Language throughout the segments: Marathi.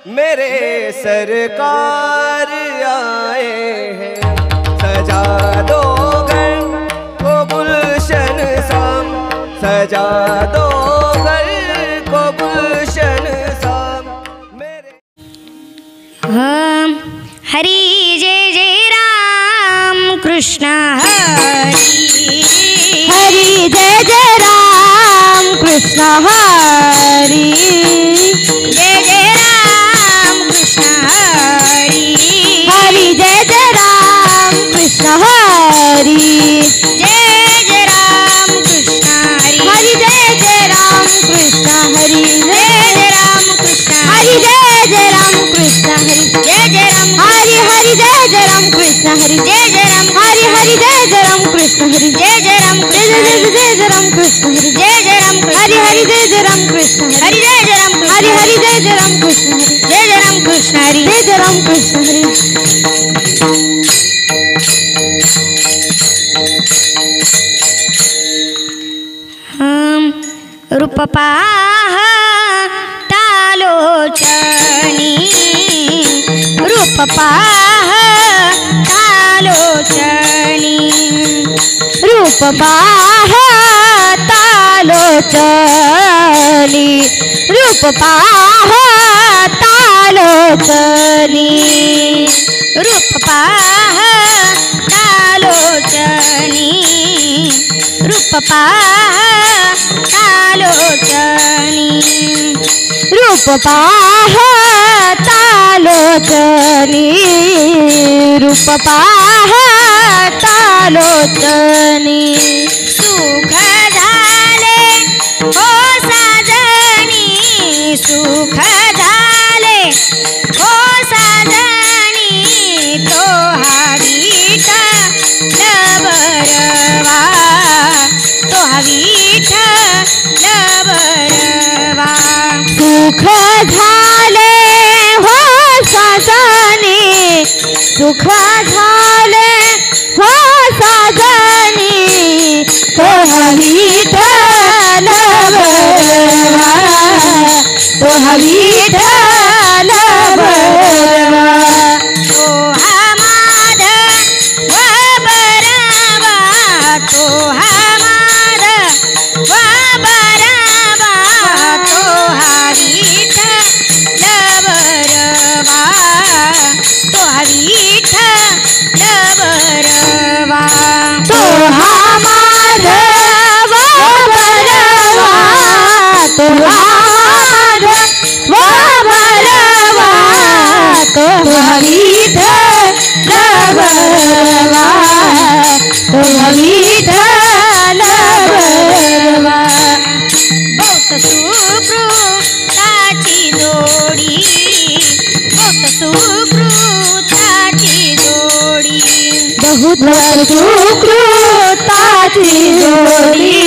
मेरे सरकार आए हैं। सजा दो घर को गुलशन सा, सजा दो घर को गुलशन सा। मेरे हरि जय जय राम कृष्ण हरि, हरि जय जय राम कृष्ण हरि, जय जय राम कृष्ण हरि, हरि जय जय राम कृष्ण हरि, जय जय राम कृष्ण हरि, हरि जय जय राम कृष्ण हरि, जय जय राम कृष्ण हरि जय जय राम कृष्ण हरि, जय जय राम हरि हरि जय जय राम कृष्ण हरि, जय जय राम हरि हरि जय जय राम कृष्ण हरि, जय जय राम जय जय जय राम कृष्ण हरि, जय जय राम हरि हरि जय जय राम कृष्ण हरि, हरि जय जय राम हरि हरि जय जय राम कृष्ण हरि, जय जय राम कृष्ण हरि, जय जय राम कृष्ण हरि। रूप पाहतालोचनी, रूप पाहतालोचनी, रूप पाहतालोचनी, रूप पाहतालोचनी, रूप पाहतालोचनी, रूप पाहतालोचनी, रूप पाहतालोचनी, रूप पाहतालोचनी। सुख झाले हो साजणी, सुख झाले हो साजणी, तो हा विठ्ठल बरवा, तो हा विठ्ठल बरवा। सुख झाले हो साजनी, सुख झाले हो साजनी, तो विठ्ठल बरवा, तो विठ्ठल बरवा, तो हा माधव बरवा, तो हा माधव बरवा, तो हा विठ्ठल बरवा, तो हा विठ्ठल बरवा, तो हा माधव बरवा, तो हा माधव बरवा, तो विठ्ठल बरवा, तो विठ्ठल बरवा। बहुत सुकृताची जोडी, बहुत सुकृताची जोडी, बहुत सुकृताची जोडी,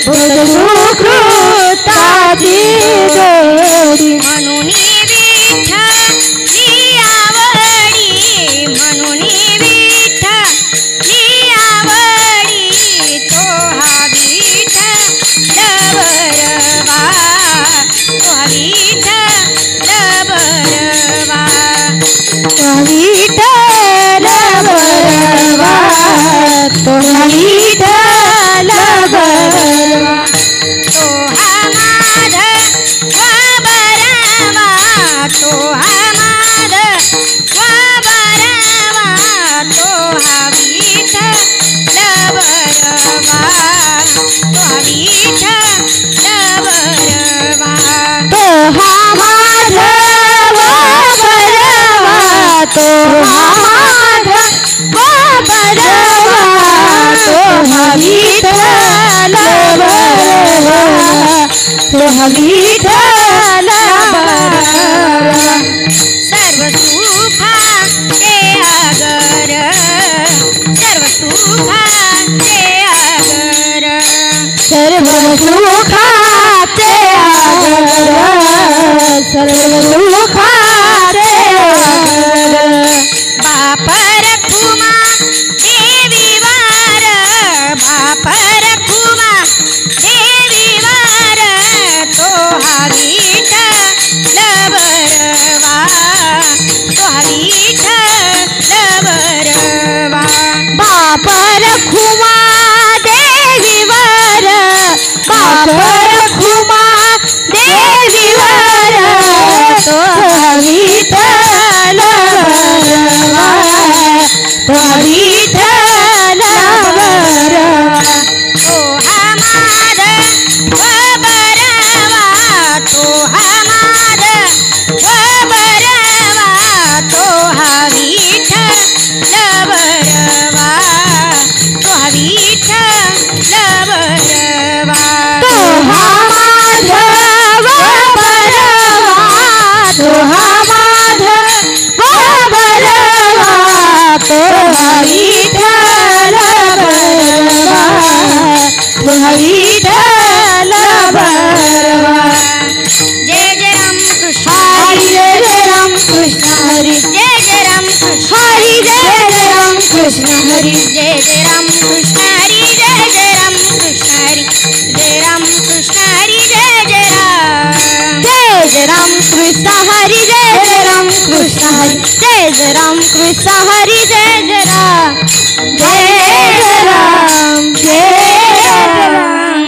बहुत सुकृताची जोडी, म्हणून विठ्ठली आवडी, म्हणून विठ्ठली आवडी, तो हा विठ्ठल बरवा, तो हा विठ्ठल बरवा, तो विठ्ठल बरवा, तो विठ्ठल बरवा, तो हा माधव बरवा, तो हा माधव बरवा, तो हा विठ्ठल बरवा, तो हा विठ्ठल बरवा, तो हा माधव बरवा, तो हा माधव बरवा, तो हा विठ्ठल बरवा, तो हा विठ्ठल बरवा। सर्व सुखाचे आगर, सर्व सुखाचे आगर, सर्व सुखाचे आगर, सर्व सुखाचे आगर, बाप रखुमा देवी वार, बाप रखुमा देवी वार, तो हा विठ्ठलवरवा बाप रखुमा देवीवर बाप रखुमा देवीवर तो विठ्ठलवरवा तो विठ्ठलवरवा तो हा माधव बरवा तो हा माधव बरवा तो हा विठ्ठलवरवा तो हा विठ्ठलवरवा तो हा माधव बरवा तो हा माधव बरवा तो हा विठ्ठलवरवा तो हा विठ्ठलवरवा जय जय राम कृष्ण हरी जय जय राम कृष्ण हरी जय जय राम कृष्ण हरी जय जय राम कृष्ण हरी जय जय राम कृष्ण हरी जय जय राम कृष्ण हरी जय राम कृष्ण हरी जय जय राम कृष्ण हरी जय जय राम कृष्ण हरी जय जय राम कृष्ण हरी जय जय राम जय राम जय राम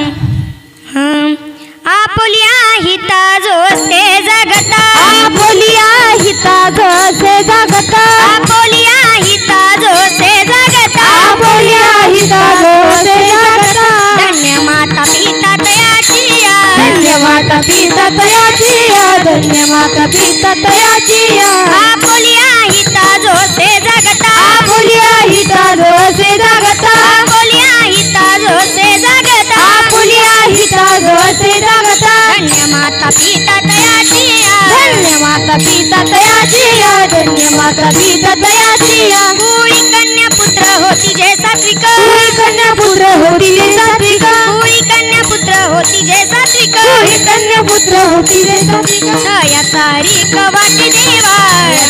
आपुलिया हिता जो से जगता बोलिया हिता जो से जगता आपुलिया हिता जो से जगता बोलिया हिता जो से जगता धन्य माता पिता तयाचिया धन्य माता पिता तयाचिया धन्य माता पिता तयाचिया आपुलिया हिता जो से जगता बोलिया हिता जो से जगता आपुलिया हिता जो से जगता बोलिया हिता जो से जगता धन्य माता पिता तयाचिया धन्य माता पिता तयाचिया धन्य माता पिता तयाचिया कुळी कन्या पुत्र होती जय सात्विक कोई कन्या पुत्र होती जय सात्विक कुळी कन्या पुत्र होती जय सात्विक कोई कन्या पुत्र होती जय सात्विक या तारीख वाटे देवा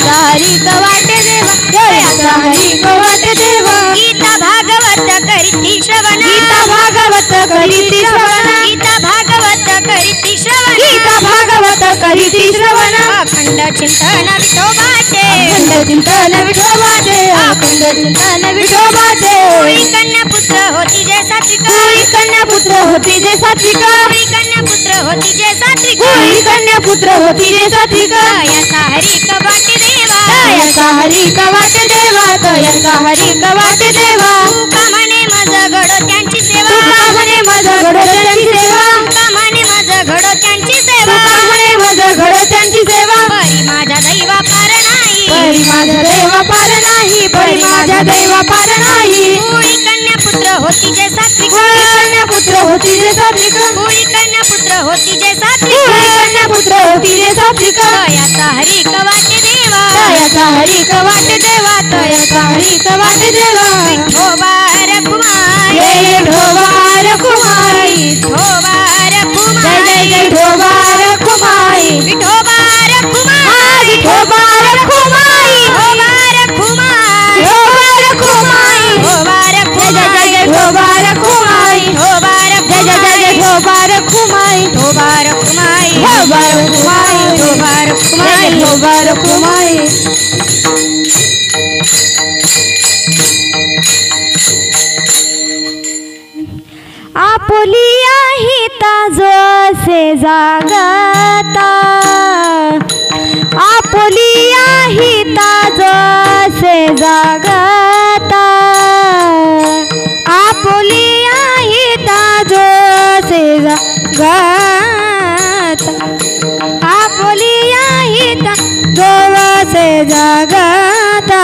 तारीख वाटे देवा जयाचा हरी वाटे देवा गीता भागवत करीती श्रवण गीता भागवत करीती श्रवण गीता भागवत करीती श्रवण गीता भागवत करीती श्रवण अखंड चिंतन विठोबाचे अखंड चिंतन विठोबाचे अखंड चिंतन विठोबाचे कुळी कन्या पुत्र होती जय सात्विक कोई कन्या पुत्र होती जय सात्विक कुळी कन्या पुत्र होती जय सात्विक कोई कन्या पुत्र होती जय सात्विक याचा हरी वाटे देवा तयाचा हरी वाटे देवा तयाचा हरी वाटे देवा तुका म्हणे माझ घडो त्यांची सेवा तुका म्हणे माझं घडो त्यांची सेवा तुका म्हणे माझ घडो त्यांची सेवा तुका म्हणे माझं घडो त्यांची सेवा परी माझ्या दैवा पार नाही परी माझ्या देवा पार नाही परी माझ्या देवा पार नाही कुळी कन्या पुत्र होती जय सात्विक कोई कन्या पुत्र होती जय सात्विक कुळी कन्या पुत्र होती जय सात्विक कोई कन्या पुत्र होती जय सात्विक याचा हरी वाटे देवा तयाचा हरी वाटे देवा तयाचा हरी वाटे देवा विठोबार कुमार जय ढोबार कुमारी विठोबार जय कुमार जय जय ढोबार कुमारी विठोबार कुमार ढोबार कुमारी विठोबार कुमार ढोबार कुमारी विठोबार जय जय जय ढोबार कुमारी विठोबार जय जय जय ढोबार कुमारी विठोबार कुमार ढोबार कुमारी विठोबार कुमार ढोबार कुमारी आपुलिया हिता जो से जागता आपुलिया हिता जो से जागता आपुलिया हिता जो से जागता आपुलिया हिता जो से जागता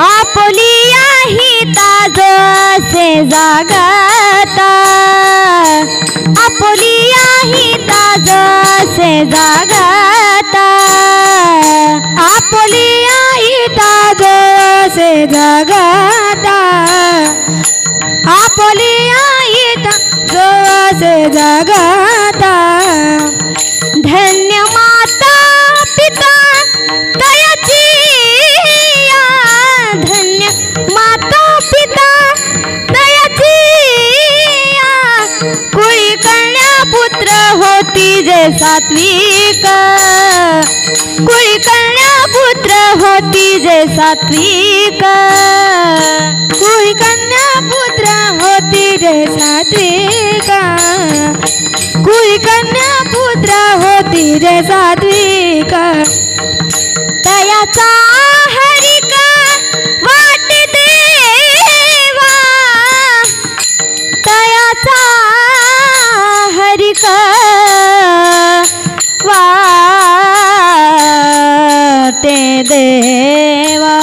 आपुलिया हिता जो से जागता आपुलिया हिता जो से जागता आपुलिया हिता जो से जागता आपुलिया हिता जो से जागता धन्य माता पिता दयाची धन्य माता पिता दयाची कुळी कन्या पुत्र होती जय सात्विक सात्विक कुळी कन्या पुत्र होती जय सात्विक कुळी कन्या पुत्र होती जय सात्विक तयाचा हरिक वाट देवा तयाचा हरिक वाटे देवा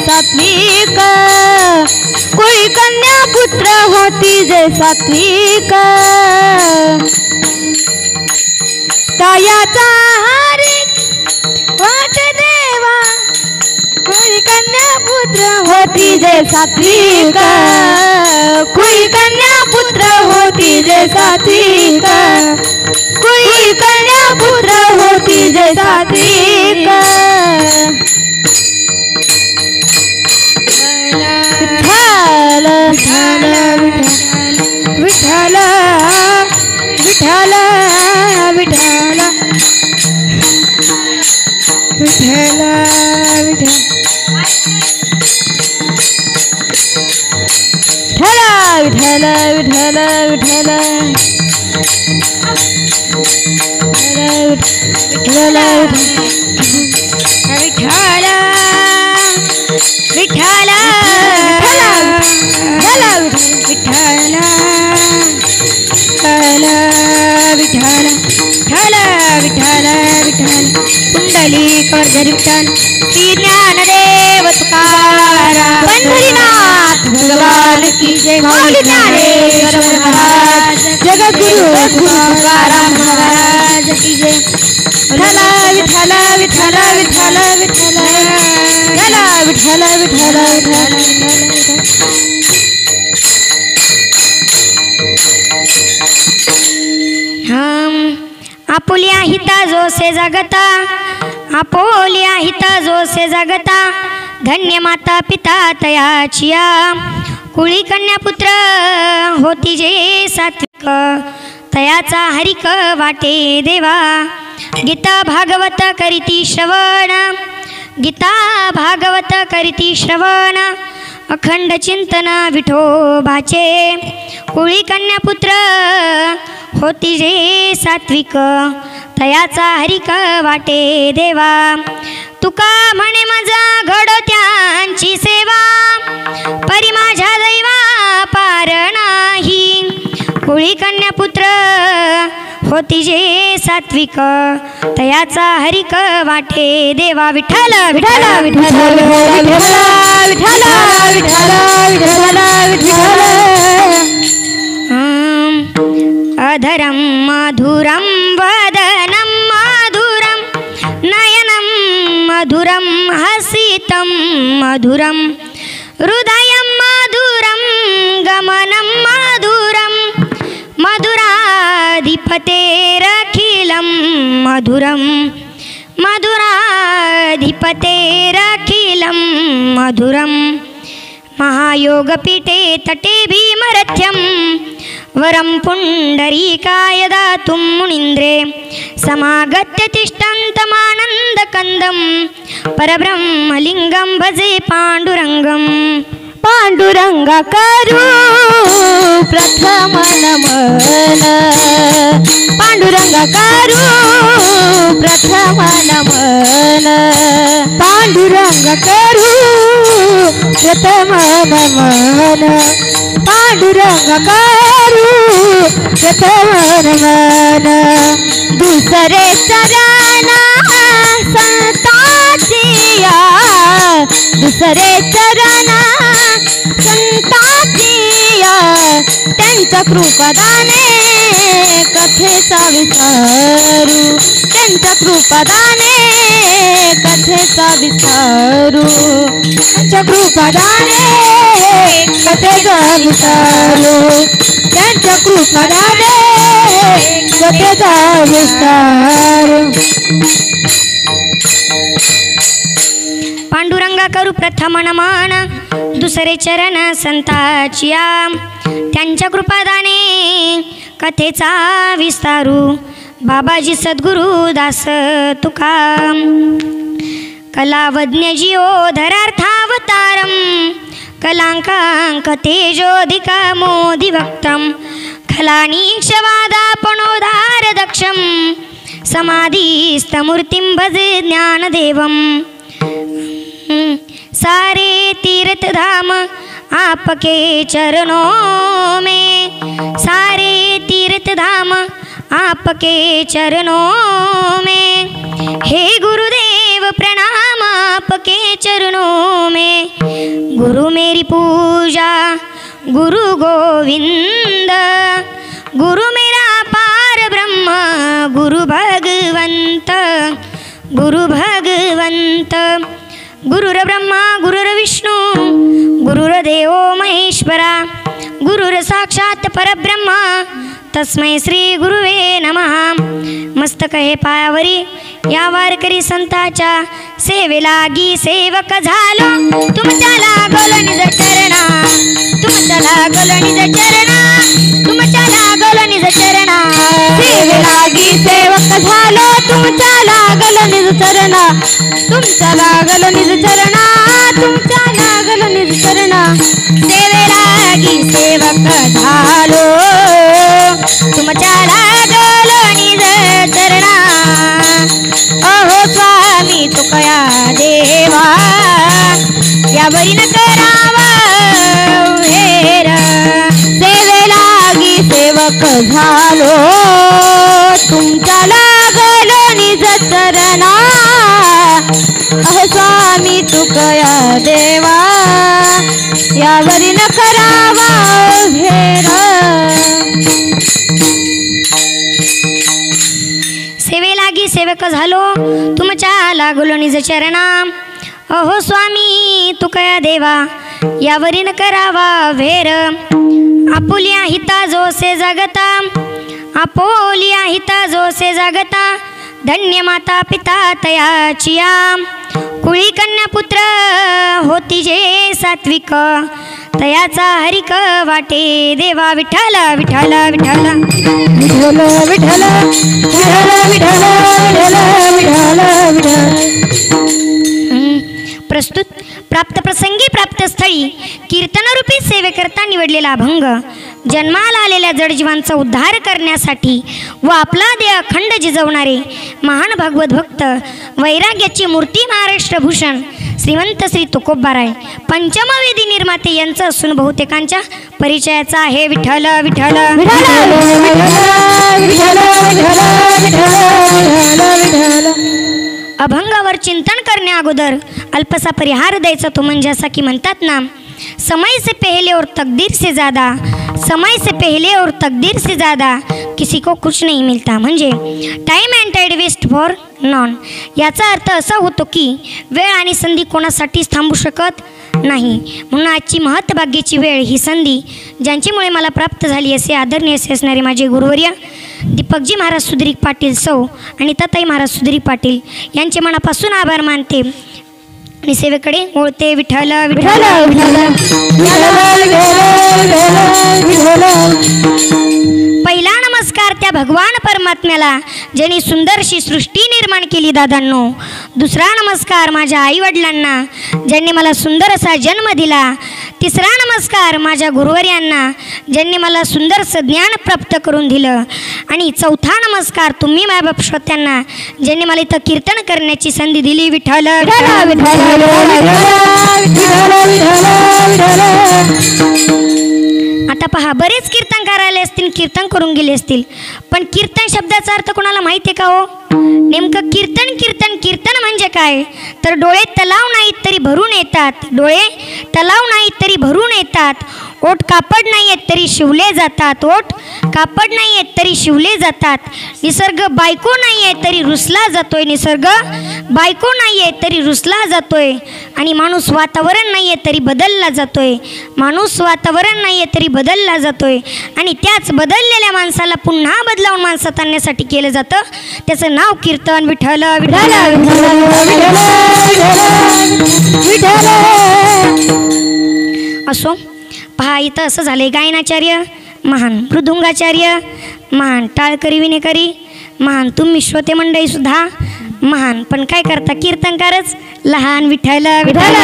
सात्विक कुळी कन्या पुत्र होती जय सात्विक तयाचा हरिक वाट देवा कुळी कन्या पुत्र होती जय सात्विक कुळी कन्या पुत्र होती जय सात्विक कुळी कन्या पुत्र होती जय सात्विक विठ्ठल विठ्ठल विठ्ठल विठ्ठल विठ्ठल विठ्ठल विठ्ठल विठ्ठल विठ्ठल विठ्ठल विठ्ठल विठ्ठल विठ्ठल विठ्ठल विठ्ठल कुंडली कर्जरी विठ्ठल श्री ज्ञानदेव तुकाराम पंढरीनाथ भगवान की जय माऊली ज्ञानेश्वर महाराज जगद्गुरु तुकाराम महाराज की जय विठ्ठल विठ्ठल विठ्ठल विठ्ठल विठ्ठल विठ्ठल विठ्ठल विठ्ठल हम आपुल्या हिता जोसे जगता आपोल्या हिता जोसे जगता धन्य माता पिता तयाचिया कुळी कन्या पुत्र होती जे सात्विक तयाचा हरिक वाटे देवा गीता भागवत करीती श्रवण गीता भागवत करीती श्रवण अखंड चिंतन विठोबाचे कुळी कन्या पुत्र होती जे सात्विक तयाचा हरिक वाटे देवा तुका म्हणे माझा घडो त्यांची सेवा परी माझ्या दैवा पार नाही कुळी कन्या पुत्र होती जे सात्विक तयाचा हरिक वाटे देवा विठ्ठल विठ्ठल विठ्ठल विठ्ठल विठ्ठल विठ्ठल विठ्ठल अधरं मधुरं वदनं मधुरं नयनं मधुरं हसितं मधुरं हृदयं मधुरं गमनं मधुरं मधुराधिपतेरखिलं मधुरं मधुराधिपतेरखिलं मधुरं महायोगपीठे तटे भीमरथ्यं वरं पुण्डरीकाय दातुं मुनीन्द्रे समागत्य तिष्ठन्तमानन्दकन्दं परब्रह्मलिङ्गं भजे पाण्डुरङ्गं पाण्डुरङ्गा करू प्रथम नमन पाण्डुरङ्गा करू प्रथम नमन पांडुरंग करू प्रथम नमन पांडुरंग करू प्रथम नमन दुसरे चरण संताचिया दुसरे चरण संताचिया त्यांच्या कृपादाने कथेचा विस्तारू त्यांच्या कृपादाने कथेचा विस्तारू त्यांच्या कृपादाने कथेचा विस्तारू त्यांच्या कृपादाने कथेचा विस्तारू पांडुरंगा करू प्रथम नमन दुसरे चरण संताचिया त्यांच्या कृपादाने कथेचा विस्तारू बाबाजी सद्गुरु दास तुका कलावज्ञ जिओ धरार्थावतारम कलांकांक तेजोधिका मोदिभक्तम खलानीक्षवादापणोदार दक्षम समाधिस्तमूर्तिं भजे ज्ञानदेवम सारे तीर्थ धाम आपके चरणों में सारे तीर्थ धाम आपके चरणों में हे गुरुदेव प्रणाम आपके चरणों में गुरु मेरी पूजा गुरु गोविंद गुरु मेरा पार ब्रह्म गुरु भगवंत गुरु भगवंत गुरुर्ब्रह्मा गुरुर्विष्णू गुरुर्देवो महेश्वरा गुरुर साक्षात परब्रह्म तस्मै श्री गुरुवे नमः मस्तक हे पायावरी या वारकरी संताच्या सेवेलागी सेवक झालो तुमच्या लागलो निज चरणा तुमच्या लागलो निज चरणा तुमच्या लागलो निज चरणा सेवेलागी सेवक झालो तुमच्या लागलो निज चरणा तुमच्या लागलो निज चरणा तुमच्या लागलो निज चरणा सेवेलागी सेवक झालो तुमच्या लागलो निज चरणा अहो स्वामी तुकया देवा यावरी न करावा हेर सेवेलागी सेवक झालो तुमच्या लागलो निज चरणा अहो स्वामी तुकया देवा यावरी न करावा भेर सेवेलागी सेवक झालो तुमच्या लागलो निज चरणा अहो स्वामी तुकया देवा यावरी न करावा भेर आपुलिया हिता जोसे जगता आपोलिया हिता जोसे जगता धन्य माता पिता तयाचिया कुळी कन्या पुत्र होती जे सात्विक तयाचा हरिक वाटे देवा विठ्ठल विठ्ठल विठ्ठल विठ्ठल विठ्ठल विठ्ठल विठ्ठल विठ्ठल विठ्ठल प्रस्तुत प्राप्त प्रसंगी प्राप्त स्थळी कीर्तनरूपी सेवेकरता निवडलेला अभंग जन्माला आलेल्या जडजीवांचा उद्धार करण्यासाठी व आपला देह अखंड जिजवणारे महान भागवत भक्त वैराग्याची मूर्ती महाराष्ट्रभूषण श्रीमंत श्री तुकोबाराय पंचमवेदी निर्माते यांचं असून बहुतेकांच्या परिचयाचा आहे विठ्ठल विठ्ठल अभंगावर चिंतन करण्या अगोदर अल्पसा परिहार द्यायचा तो म्हणजे असा की म्हणतात ना समय से पहले और तकदीर से ज़्यादा समय से पहले और तकदीर से ज़्यादा किसी को कुछ नहीं मिलता म्हणजे टाईम अँड टाईड वेस्ट फॉर नॉन याचा अर्थ असा होतो की वेळ आणि संधी कोणासाठीच थांबू शकत नाही म्हणून आजची महत्भाग्याची वेळ ही संधी ज्यांच्यामुळे मला प्राप्त झाली असे आदरणीय असणारे माझे गुरुवर्य दीपकजी महाराज सुधीर पाटील सौ आणि ताताई महाराज सुधीर पाटील यांचे मनापासून आभार मानते आणि सेवेकडे वळते विठ्ठल विठ्ठल पहिला नमस्कार त्या भगवान परमात्म्याला ज्यांनी सुंदरशी सृष्टी निर्माण केली दादांनो दुसरा नमस्कार माझ्या आईवडिलांना ज्यांनी मला सुंदर असा जन्म दिला तिसरा नमस्कार नमस्कार माझ्या गुरुवर्यांना ज्यांनी मला सुंदरसं ज्ञान प्राप्त करून दिलं. आणि चौथा नमस्कार तुम्ही मायबाप श्रोत्यांना ज्यांनी मला इथं कीर्तन करण्याची संधी दिली. विठ्ठल आता पहा, बरेच कीर्तनकार आले असतील, कीर्तन करून गेले असतील, पण कीर्तन शब्दाचा अर्थ कोणाला माहिती आहे का हो? नेमकं कीर्तन कीर्तन कीर्तन म्हणजे काय? तर डोळे तलाव नाहीत तरी भरून येतात, डोळे तलाव नाहीत तरी भरून येतात, ओठ कापड नाही आहेत तरी शिवले जातात, ओठ कापड नाही आहेत तरी शिवले जातात, निसर्ग बायको नाही आहे तरी रुसला जातोय, निसर्ग बायको नाही आहे तरी रुसला जातोय, आणि माणूस वातावरण नाही आहे तरी बदलला जातोय, माणूस वातावरण नाही आहे तरी बदलला जातोय, आणि त्याच बदललेल्या माणसाला पुन्हा बदलावून माणसात आणण्यासाठी केलं जातं, त्याचं नाव कीर्तन. विठ्ठल विठ्ठल विठ्ठल. असो पहा, इथं असं झालंय, गायनाचार्य महान, मृदुंगाचार्य महान, टाळकरी विनेकरी महान, तुम्ही श्रोते मंडळी सुद्धा महान, पण काय करता कीर्तनकारच लहान. विठ्ठल विठ्ठल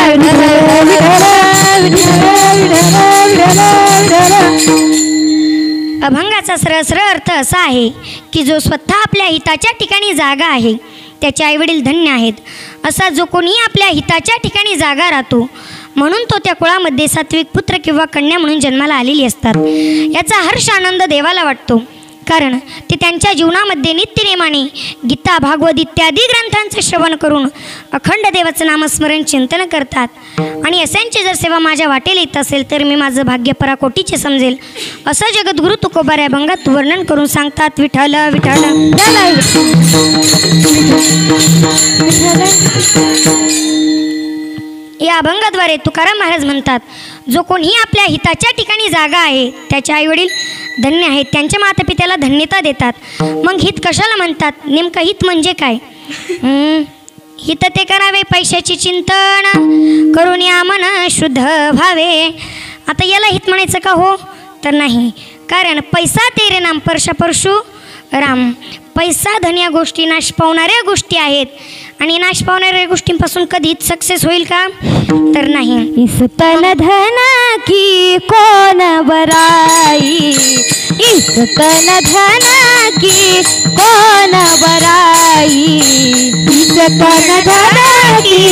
अभंगाचा सरळ सरळ अर्थ असा आहे की जो स्वतः आपल्या हिताच्या ठिकाणी जागा आहे त्याचे आईवडील धन्य आहेत. असा जो कोणी आपल्या हिताच्या ठिकाणी जागा राहतो म्हणून तो त्या कुळामध्ये सात्विक पुत्र किंवा कन्या म्हणून जन्माला आलेली असतात. याचा हर्ष आनंद देवाला वाटतो, कारण ते त्यांच्या जीवनामध्ये नित्यनेमाने गीता भागवत इत्यादी ग्रंथांचे श्रवण करून अखंड देवाचं नामस्मरण चिंतन करतात. आणि अशांची जर सेवा माझ्या वाटेला येत असेल तर मी माझं भाग्य पराकोटीचे समजेल, असं जगद्गुरु तुकोबा या अभंगात वर्णन करून सांगतात. विठ्ठल विठ्ठल. या अभंगाद्वारे तुकाराम महाराज म्हणतात, जो कोणी आपल्या हिताच्या ठिकाणी जागा आहे त्याचे आईवडील धन्य आहेत, त्यांच्या मातापित्याला धन्यता देतात. मग हित कशाला म्हणतात? नेमकं हित म्हणजे काय? हित ते करावे पैशाची चिंतन करून या मन शुद्ध व्हावे. आता याला हित म्हणायचं का हो? तर नाही, कारण पैसा तेरे नाम परशा परशु राम. पैसा धन या गोष्टी नाश पावणाऱ्या गोष्टी आहेत, आणि नाश पावणाऱ्या गोष्टींपासून कधीच सक्सेस होईल का? तर नाही. इस तन धन की कोण बराई, इस तन धन की कोण बराई, इस तन धन की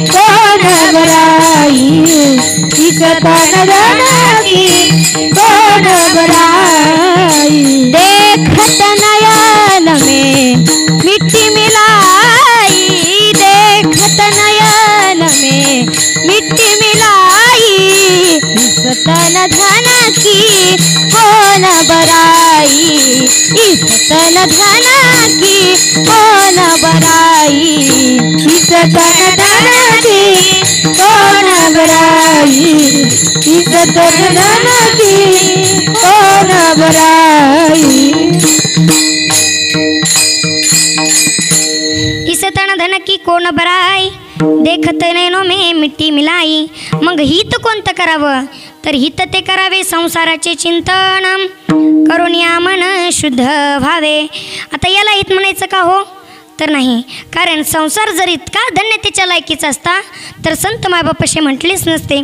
कोण बराई, इस तन धन की कोण बराई. देखत नयन में मिट्टी मिलाई, देखत नयन में मिट्टी मिलाई, इस तन धन की कोण बराई, इस तन धन की कोण बराई, इस तन धन की कोण बराई, इस तन धन की कोण बराई. इस तन धन की कोण बराई, देखत नैनो में मिट्टी मिलाई. मग हित कोणतं करावं? तर हित ते करावे संसाराचे चिंतन करून या मन शुद्ध व्हावे. आता याला हित म्हणायचं का हो? तर नाही, कारण संसार जर इतका धन्यतेच्या लायकीचा असता तर संत मायबापाशी म्हटलेच नसते.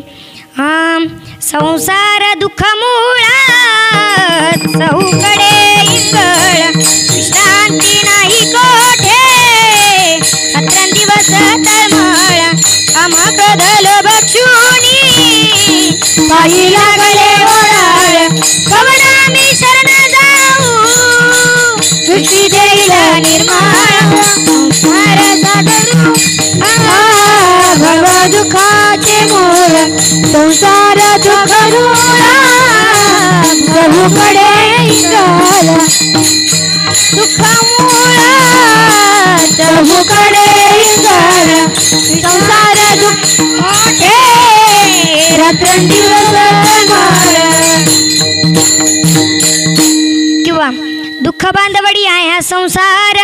संसार दुःख मुळात चहूकडे इंगळ, विश्रांती नाही कोठे, रात्रंदिवस तळमळ, आम्हा प्रदल बक्षुनी पायी लागले ओढाळ, कवना मी शरण जाऊ दृष्टी देईल निर्मळ, संसार सागरू भव दुःखाचे मूळ, संसार दुःख रूळा, प्रभूकडे इंगळ, दुःख मुळा प्रभूकडे इंगळ, संसार दुःख मोठे, रात्रंदिवस किंवा दुःख बांधवडी आहे हा संसार,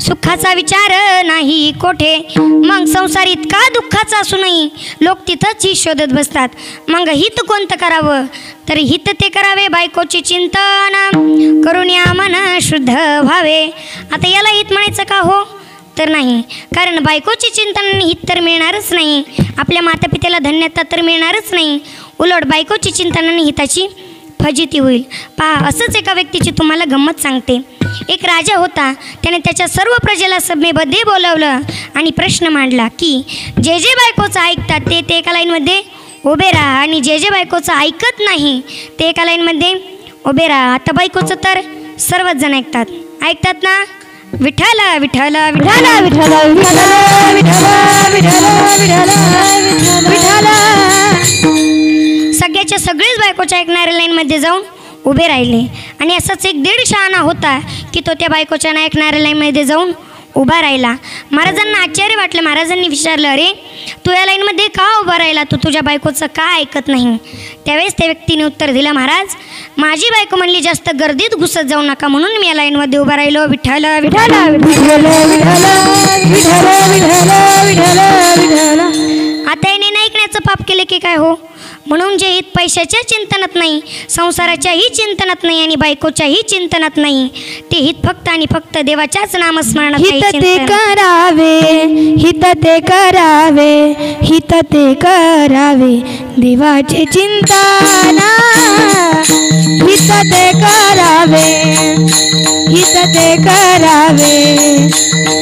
सुखाचा विचार नाही कोठे. मग संसार इतका दुःखाचा असूनही लोक तिथंच ही शोधत बसतात. मग हित कोणतं करावं? तर हित ते करावे बायकोची चिंतन करून या मन शुद्ध व्हावे. आता याला हित म्हणायचं का हो? तर नाही, कारण बायकोची चिंतन हित तर मिळणारच नाही, आपल्या मातापित्याला धन्यता तर मिळणारच नाही. उलट बायकोची चिंतनाने हिताची फजिती होईल. पहा, असंच एका व्यक्तीची तुम्हाला गंमत सांगते. एक राजा होता. त्याने त्याच्या सर्व प्रजेला सभेमध्ये बोलावलं आणि प्रश्न मांडला की जे जे बायकोचं ऐकतात ते एका लाईनमध्ये उभे राहा आणि जे जे बायकोचं ऐकत नाही ते एका लाईनमध्ये उभे राहा. आता बायकोचं तर सर्वच जण ऐकतात ना. विठ्ठल विठ्ठल विठ्ठल विठ्ठल विठ्ठल विठ्ठल विठ्ठल. सगळ्याच्या सगळेच बायकोच्या ऐकणाऱ्या लाईनमध्ये जाऊन उभे राहिले आणि असाच एक 1.5 शहाणा होता की तो त्या बायकोच्या न ऐकणाऱ्या लाईनमध्ये जाऊन उभा राहिला. महाराजांना आश्चर्य वाटलं. महाराजांनी विचारलं, अरे तू या लाईनमध्ये का उभा राहिला, तू तुझ्या बायकोचं का ऐकत नाही? त्यावेळेस त्या व्यक्तीने उत्तर दिलं, महाराज माझी बायको म्हणली जास्त गर्दीत घुसत जाऊ नका म्हणून मी या लाईनमध्ये उभा राहिलो. विठ्ठल विठ्ठल विठ्ठल विठ्ठल विठ्ठल विठ्ठल विठ्ठल. आता याने नाही ऐकण्याचं पाप केले की काय हो? म्हणून जे हित पैशाच्या चिंतनात नाही, संसाराच्याही चिंतनात नाही आणि बायकोच्याही चिंतनात नाही, ते हित फक्त आणि फक्त देवाच्याच नामस्मरणात हित ते करावे, हित ते करावे, हित ते करावे देवाचे चिंतन. हित ते करावे, हित ते करावे,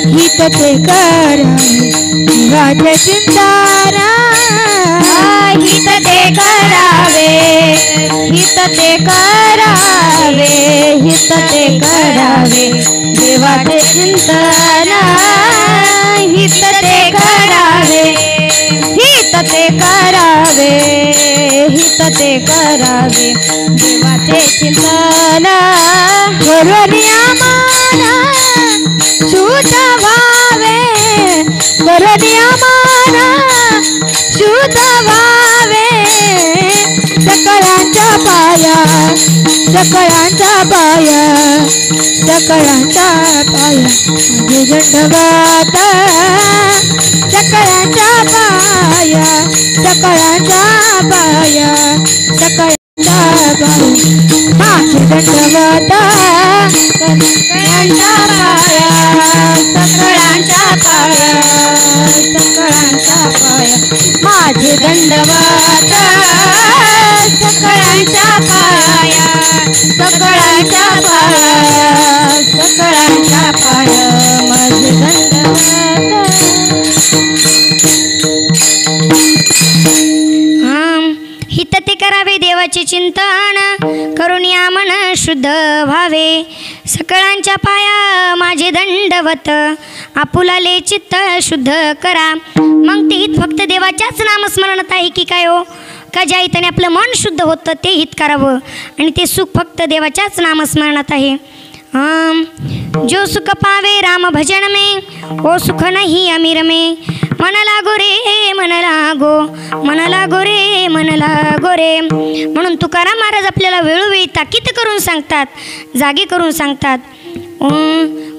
हित ते करावे देवाचे चिंतन. हित ते करावे, हित ते करावे, हित ते करावे देवाचे चिंतन. हित ते करावे, हित ते करावे, हित ते करावे देवाचे चिंतन. घरोनी आम्हाला शुद्ध व्हावे, घरोनी आम्हाला शुद्ध व्हावे. सकळांच्या पाया, सकळांच्या पाया, सकळांच्या पाया माझे दंडवत. सकळांच्या पाया, सकळांच्या पाया, सकळांच्या पाया माझे दंडवत. सकळांच्या पाया, सकळांच्या पाया, सकळांच्या पाया माझे दंडवत. सकळांच्या पाया, सकळांच्या पाया, सकळांच्या पाया माझे दंडवत. हित ते करावे देवाचे चिंतन, करून या मन शुद्ध व्हावे. सकळांच्या पाया माझे दंडवत, आपुलाले चित्त शुद्ध करा. मग ते हित फक्त देवाच्याच नामस्मरणात आहे की काय हो? का ज्या हिताने आपलं मन शुद्ध होतं ते हित करावं आणि ते सुख फक्त देवाच्याच नामस्मरणात आहे. जो सुख पावे राम भजन में, ओ सुख नहीं अमीर में. मन लागो रे मन लागो, मन लागो रे मन लागो रे. म्हणून तुकाराम महाराज आपल्याला वेळोवेळी ताकीद करून सांगतात, जागे करून सांगतात.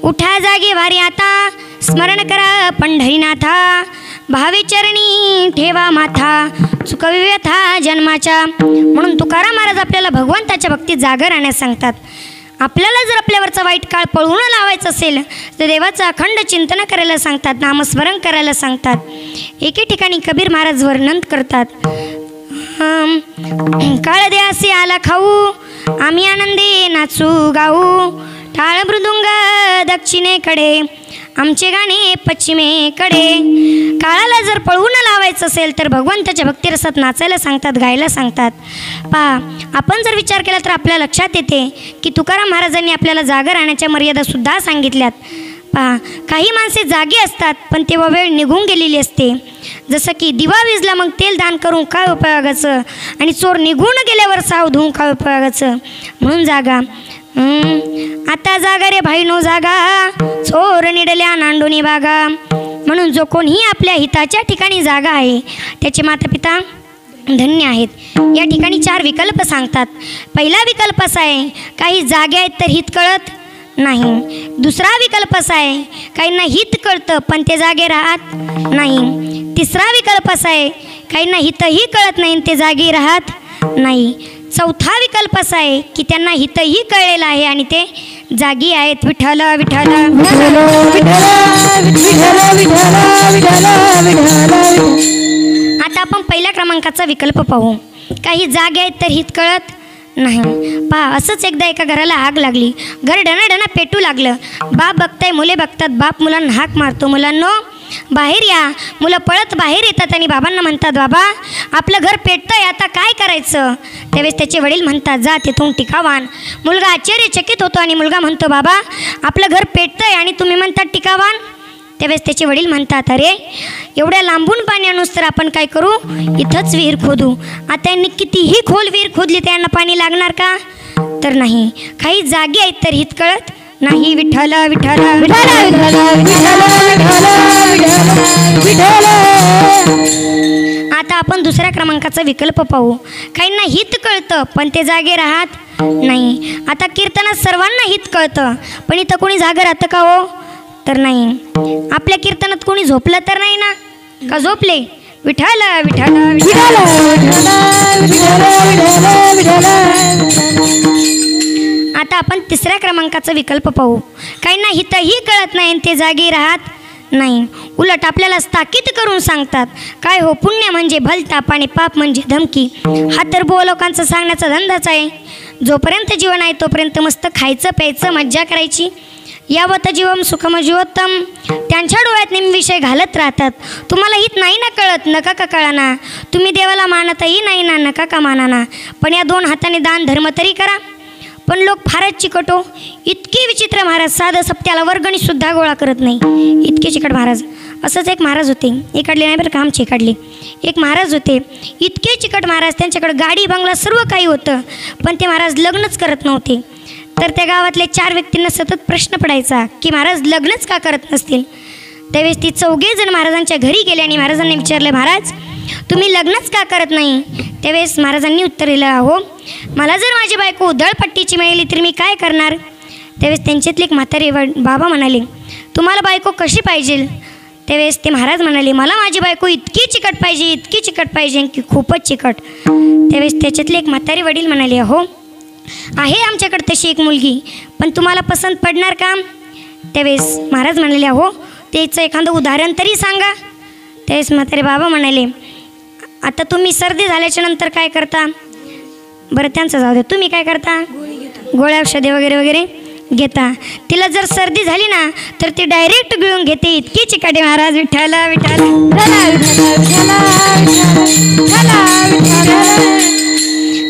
उठा जागे वारी आता, स्मरण करा पंढरीनाथा. भावे चरणी ठेवा माथा, चुकवी व्यथा जन्माच्या. म्हणून तुकाराम महाराज आपल्याला भगवंताच्या भक्तीत जागर राहण्यास सांगतात. आपल्याला जर आपल्यावरचा वाईट काळ पळवून लावायचं असेल तर देवाचं अखंड चिंतन करायला सांगतात, नामस्मरण करायला सांगतात. एके ठिकाणी कबीर महाराज वर्णन करतात, काळ द्यासे आला खाऊ, आम्ही आनंदे नाचू गाऊ. टाळ मृदुंग दक्षिणेकडे, आमचे गाणे पश्चिमेकडे. काळाला जर पळवून लावायचं असेल तर भगवंताच्या भक्तिरसात नाचायला सांगतात, गायला सांगतात. पहा, आपण जर विचार केला तर आपल्या लक्षात येते की तुकाराम महाराजांनी आपल्याला जागर राहण्याच्या मर्यादासुद्धा सांगितल्यात. पहा, काही माणसे जागी असतात पण तेव्हा वेळ निघून गेलेली असते. जसं की दिवा विजला मग तेल दान करून काय उपयोगाचं, आणि चोर निघून गेल्यावर साव धुवून काय उपयोगाचं. म्हणून जागा, आता जागा रे भाईनो जागा, चोर निडल्या नांडोनी बागा. म्हणून जो कोणीही आपल्या हिताच्या ठिकाणी जागा आहे त्याचे मातापिता धन्य आहेत. या ठिकाणी 4 विकल्प सांगतात. पहिला विकल्प असा आहे, काही जागे आहेत तर हित कळत नाही. दुसरा विकल्प असा आहे, काहींना हित कळतं पण ते जागे राहत नाही. तिसरा विकल्प असा आहे, काहींना हितही कळत नाही ते जागी राहत नाही. चौथा विकल्प असा आहे की त्यांना हितही कळलेलं आहे आणि ते जागी आहेत. विठ्ठल विठ्ठल विठ्ठल विठ्ठल विठ्ठल विठ्ठल. आता आपण पहिल्या क्रमांकाचा विकल्प पाहू. काही जागे आहेत तर हित कळत नाही. पहा, असंच एकदा एका घराला आग लागली. घर डणाडणा पेटू लागलं. बाप बघताय, मुले बघतात. बाप मुलांना हाक मारतो, मुलांनो बाहेर या. मुलं पळत बाहेर येतात आणि बाबांना म्हणतात, बाबा आपलं घर पेटतंय, आता काय करायचं? त्यावेळेस त्याचे वडील म्हणतात, जा तिथून टिकावान. मुलगा आश्चर्यचकित होतो आणि मुलगा म्हणतो, बाबा आपलं घर पेटतंय आणि तुम्ही म्हणतात टिकावान? त्यावेळेस त्याचे वडील म्हणतात, अरे एवढ्या लांबून पाणी आणूस तर आपण काय करू, इथंच विहीर खोदू. आता यांनी कितीही खोल विहीर खोदली तर यांना पाणी लागणार का? तर नाही. काही जागी आहेत तर हित कळत नाही. विठ्ठल विठ्ठल विठ्ठल विठ्ठल. आता आपण दुसऱ्या क्रमांकाचा विकल्प पाहू. काहींना हित कळतं पण ते जागे राहत नाही. आता कीर्तनात सर्वांना हित कळतं पण इथं कोणी जागं राहतं का हो? तर नाही. आपल्या कीर्तनात कोणी झोपलं तर नाही ना? का झोपले? विठ्ठल विठ्ठल विठ्ठल. आता आपण तिसऱ्या क्रमांकाचा विकल्प पाहू. काहींना हितही कळत नाही ते जागी राहत नाही. उलट आपल्याला ताकीद करून सांगतात, काय हो, पुण्य म्हणजे भलताप आणि पाप म्हणजे धमकी. हा तर बुवा लोकांचा सांगण्याचा धंदाच आहे. जोपर्यंत जीवन आहे तोपर्यंत मस्त खायचं प्यायचं मज्जा करायची. यावत जीवम सुखम जीवोत्तम. त्यांच्या डोळ्यात नेहमी विषय घालत राहतात. तुम्हाला हित नाही ना कळत, नका का कळाना. तुम्ही देवाला मानतही नाही ना, नका का मानाना. पण या 2 हाताने दान धर्म तरी करा. पण लोक फारच चिकट हो. इतके विचित्र महाराज, साधं सप्त्याला वर्गणीसुद्धा गोळा करत नाही, इतके चिकट महाराज. असंच एक महाराज होते, इकडले नाही बरं का, आमचे इकडले एक महाराज होते. इतके चिकट महाराज, त्यांच्याकडे गाडी बंगला सर्व काही होतं पण ते महाराज लग्नच करत नव्हते. तर त्या गावातले 4 व्यक्तींना सतत प्रश्न पडायचा की महाराज लग्नच का करत नसतील. त्यावेळेस ती 4घे जण महाराजांच्या घरी गेले आणि महाराजांनी विचारले, महाराज तुम्ही लग्नच का करत नाही? त्यावेळेस महाराजांनी उत्तर दिलं, अहो मला जर माझी बायको उधळपट्टीची मिळाली तर मी काय करणार? त्यावेळेस त्यांच्यातले एक म्हातारे बाबा म्हणाले, तुम्हाला बायको कशी पाहिजे? त्यावेळेस ते महाराज म्हणाले, मला माझी बायको इतकी चिकट पाहिजे, इतकी चिकट पाहिजे की खूपच चिकट. त्यावेळेस त्याच्यातले एक म्हातारे वडील म्हणाले, हो आहे आमच्याकडे तशी एक मुलगी, पण तुम्हाला पसंत पडणार का? त्यावेळेस महाराज म्हणाले, हो त्याचं एखादं उदाहरण तरी सांगा. त्यावेळेस म्हातारे बाबा म्हणाले, आता तुम्ही सर्दी झाल्याच्या नंतर काय करता? बरं त्यांचं जाऊ द्या, तुम्ही काय करता? गोळ्या औषधे वगैरे वगैरे घेता. तिला जर सर्दी झाली ना तर ती डायरेक्ट गिळून घेते, इतकी चिकाटे महाराज. विठ्ठल विठ्ठल.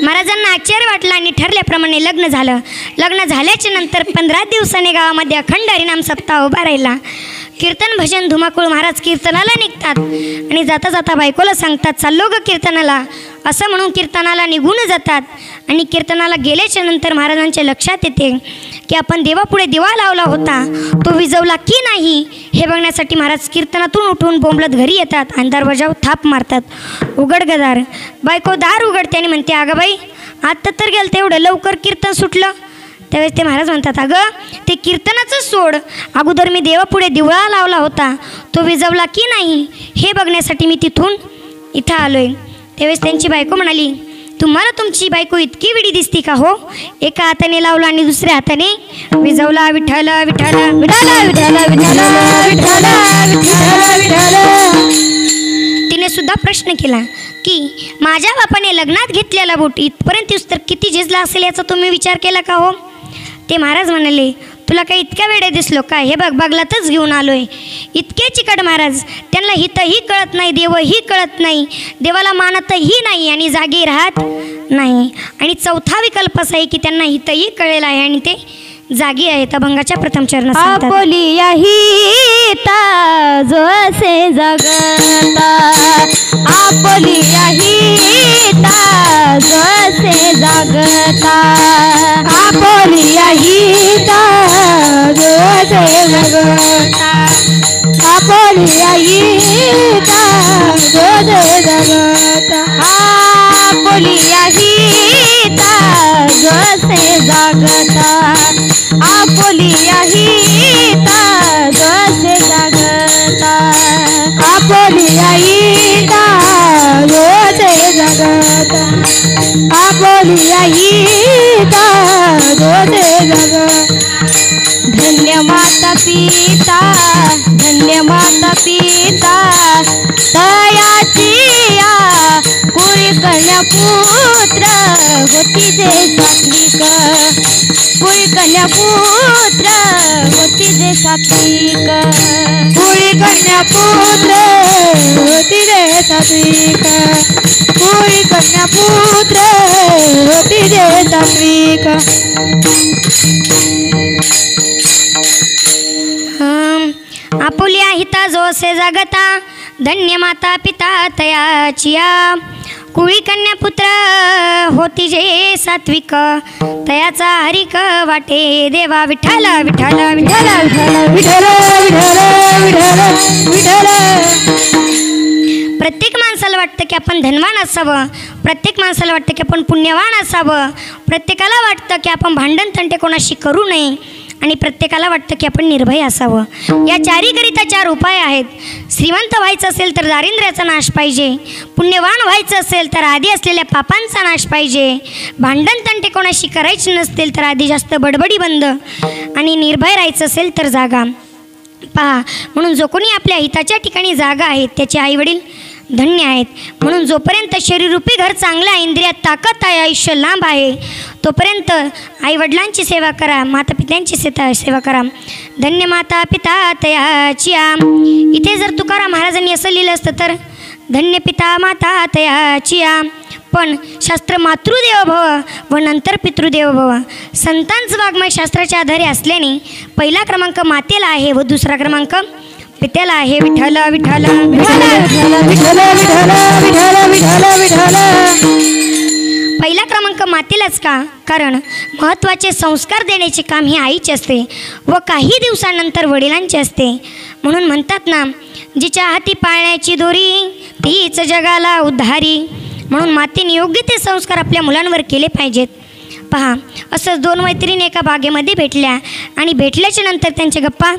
महाराजांना आश्चर्य वाटलं आणि ठरल्याप्रमाणे लग्न झालं. लग्न झाल्याच्या नंतर 15 दिवसांनी गावामध्ये अखंड हरिनाम सप्ताह उभा राहिला. कीर्तन भजन धुमाकूळ. महाराज कीर्तनाला निघतात आणि जाता जाता बायकोला सांगतात, चाललो ग कीर्तनाला, असं म्हणून कीर्तनाला निघून जातात. आणि कीर्तनाला गेल्याच्या नंतर महाराजांच्या लक्षात येते की आपण देवापुढे दिवा लावला होता, तो विजवला की नाही हे बघण्यासाठी महाराज कीर्तनातून उठून बोंबलत घरी येतात आणि दरवाजावर थाप मारतात. उघड गदार. बायको दार उघडते आणि म्हणते, अगं बाई आत्ता तर गेलं तेवढं लवकर कीर्तन सुटलं. त्यावेळेस ते महाराज म्हणतात, अगं ते कीर्तनाचं सोड, अगोदर मी देवापुढे दिवा लावला होता, तो विजवला की नाही हे बघण्यासाठी मी तिथून इथं आलोय. त्यावेळेस त्यांची बायको म्हणाली, तुम्हाला तुमची बायको इतकी वेडी दिसती का हो? एका हाताने लावला आणि दुसऱ्या हाताने विजवला. विठ्ठल विठ्ठल विठ्ठल विठ्ठल विठ्ठल विठ्ठल विठ्ठल. तिने सुद्धा प्रश्न केला की माझ्या बापाने लग्नात घेतलेला बूट इथपर्यंत तर किती झिजला असेल याचा तुम्ही विचार केला का हो? ते महाराज म्हणाले, तुला काही इतक्या वेळा दिसलो का? हे बघ बगलातच घेऊन आलोय. इतके चिकट महाराज, त्यांना हितही कळत नाही, देवही कळत नाही, देवाला मानतही नाही आणि जागी राहत नाही. आणि 4था विकल्प असा आहे की त्यांना हितही कळलेला आहे आणि ते जागी आहेत. अभंगाच्या प्रथम चरणात सांगतात, आपोलिया हिता जसे जगता, आपोलिया हिता जसे जगता, आपोलिया हिता जसे जगता, आपोलिया हिता जसे जगता, आपोलिया हिता जसे जगता, आपोलिया हिता जसे जगता, आपोलिया हिता जसे जगता, आपोलिया हिता जसे जगता. धन्य माता पिता, धन्य माता पिता, तयाची या कुरी कन्या पुत्र होती जे सात्विक, कुळी कन्या पुत्र होती जे सात्विक, कुळी कन्या पुत्र होती जे सात्विक, कुळी कन्या पुत्र होती जे सात्विक. आपुल्या हिता जो से जगता, धन्य माता पिता तयाचिया, कुळी कन्या पुत्र होती जे सात्विक, तयाचा हरिक वाटे देवा विठ्ठल विठ्ठल विठ्ठल विठ्ठल विठ्ठल विठ्ठल. प्रत्येक माणसाला वाटतं की आपण धनवान असावं, प्रत्येक माणसाला वाटतं की आपण पुण्यवान असावं, प्रत्येकाला वाटतं की आपण भांडण तंटे कोणाशी करू नये, आणि प्रत्येकाला वाटतं की आपण निर्भय असावं. या चारीकरिता 4 उपाय आहेत. श्रीमंत व्हायचं असेल तर दारिद्र्याचा नाश पाहिजे, पुण्यवान व्हायचं असेल तर आधी असलेल्या पापांचा नाश पाहिजे, भांडण तंटे कोणाशी करायचे नसतील तर आधी जास्त बडबडी बंद, आणि निर्भय राहायचं असेल तर जागा. पहा, म्हणून जो कोणी आपल्या हिताच्या ठिकाणी जागा आहेत त्याचे आईवडील धन्य आहेत. म्हणून जोपर्यंत शरीररूपी घर चांगलं आहे, इंद्रियात ताकद आहे, आयुष्य लांब आहे, तोपर्यंत आईवडिलांची सेवा करा, मातापित्यांची सेवा करा. धन्य माता पिता तयाचिया. इथे जर तुकाराम महाराजांनी असं लिहिलं असतं तर धन्य पिता माता तयाचिया, पण शास्त्र मातृदेव भव व नंतर पितृदेव भव. संतांचं वाङ्मय शास्त्राच्या आधारे असल्याने पहिला क्रमांक मातेला आहे व दुसरा क्रमांक पित्याला आहे. विठ्ठल विठ्ठल विठ्ठल. पहिला क्रमांक मातेलाच का? कारण महत्त्वाचे संस्कार देण्याचे काम ही आईचे असते व काही दिवसानंतर वडिलांचे असते. म्हणून म्हणतात ना, जिच्या हाती पाळण्याची दोरी तीच जगाला उद्धारी. म्हणून मातेने योग्य ते संस्कार आपल्या मुलांवर केले पाहिजेत. पहा, असंच 2 मैत्रिणी एका बागेमध्ये भेटल्या आणि भेटल्याच्या नंतर त्यांच्या गप्पा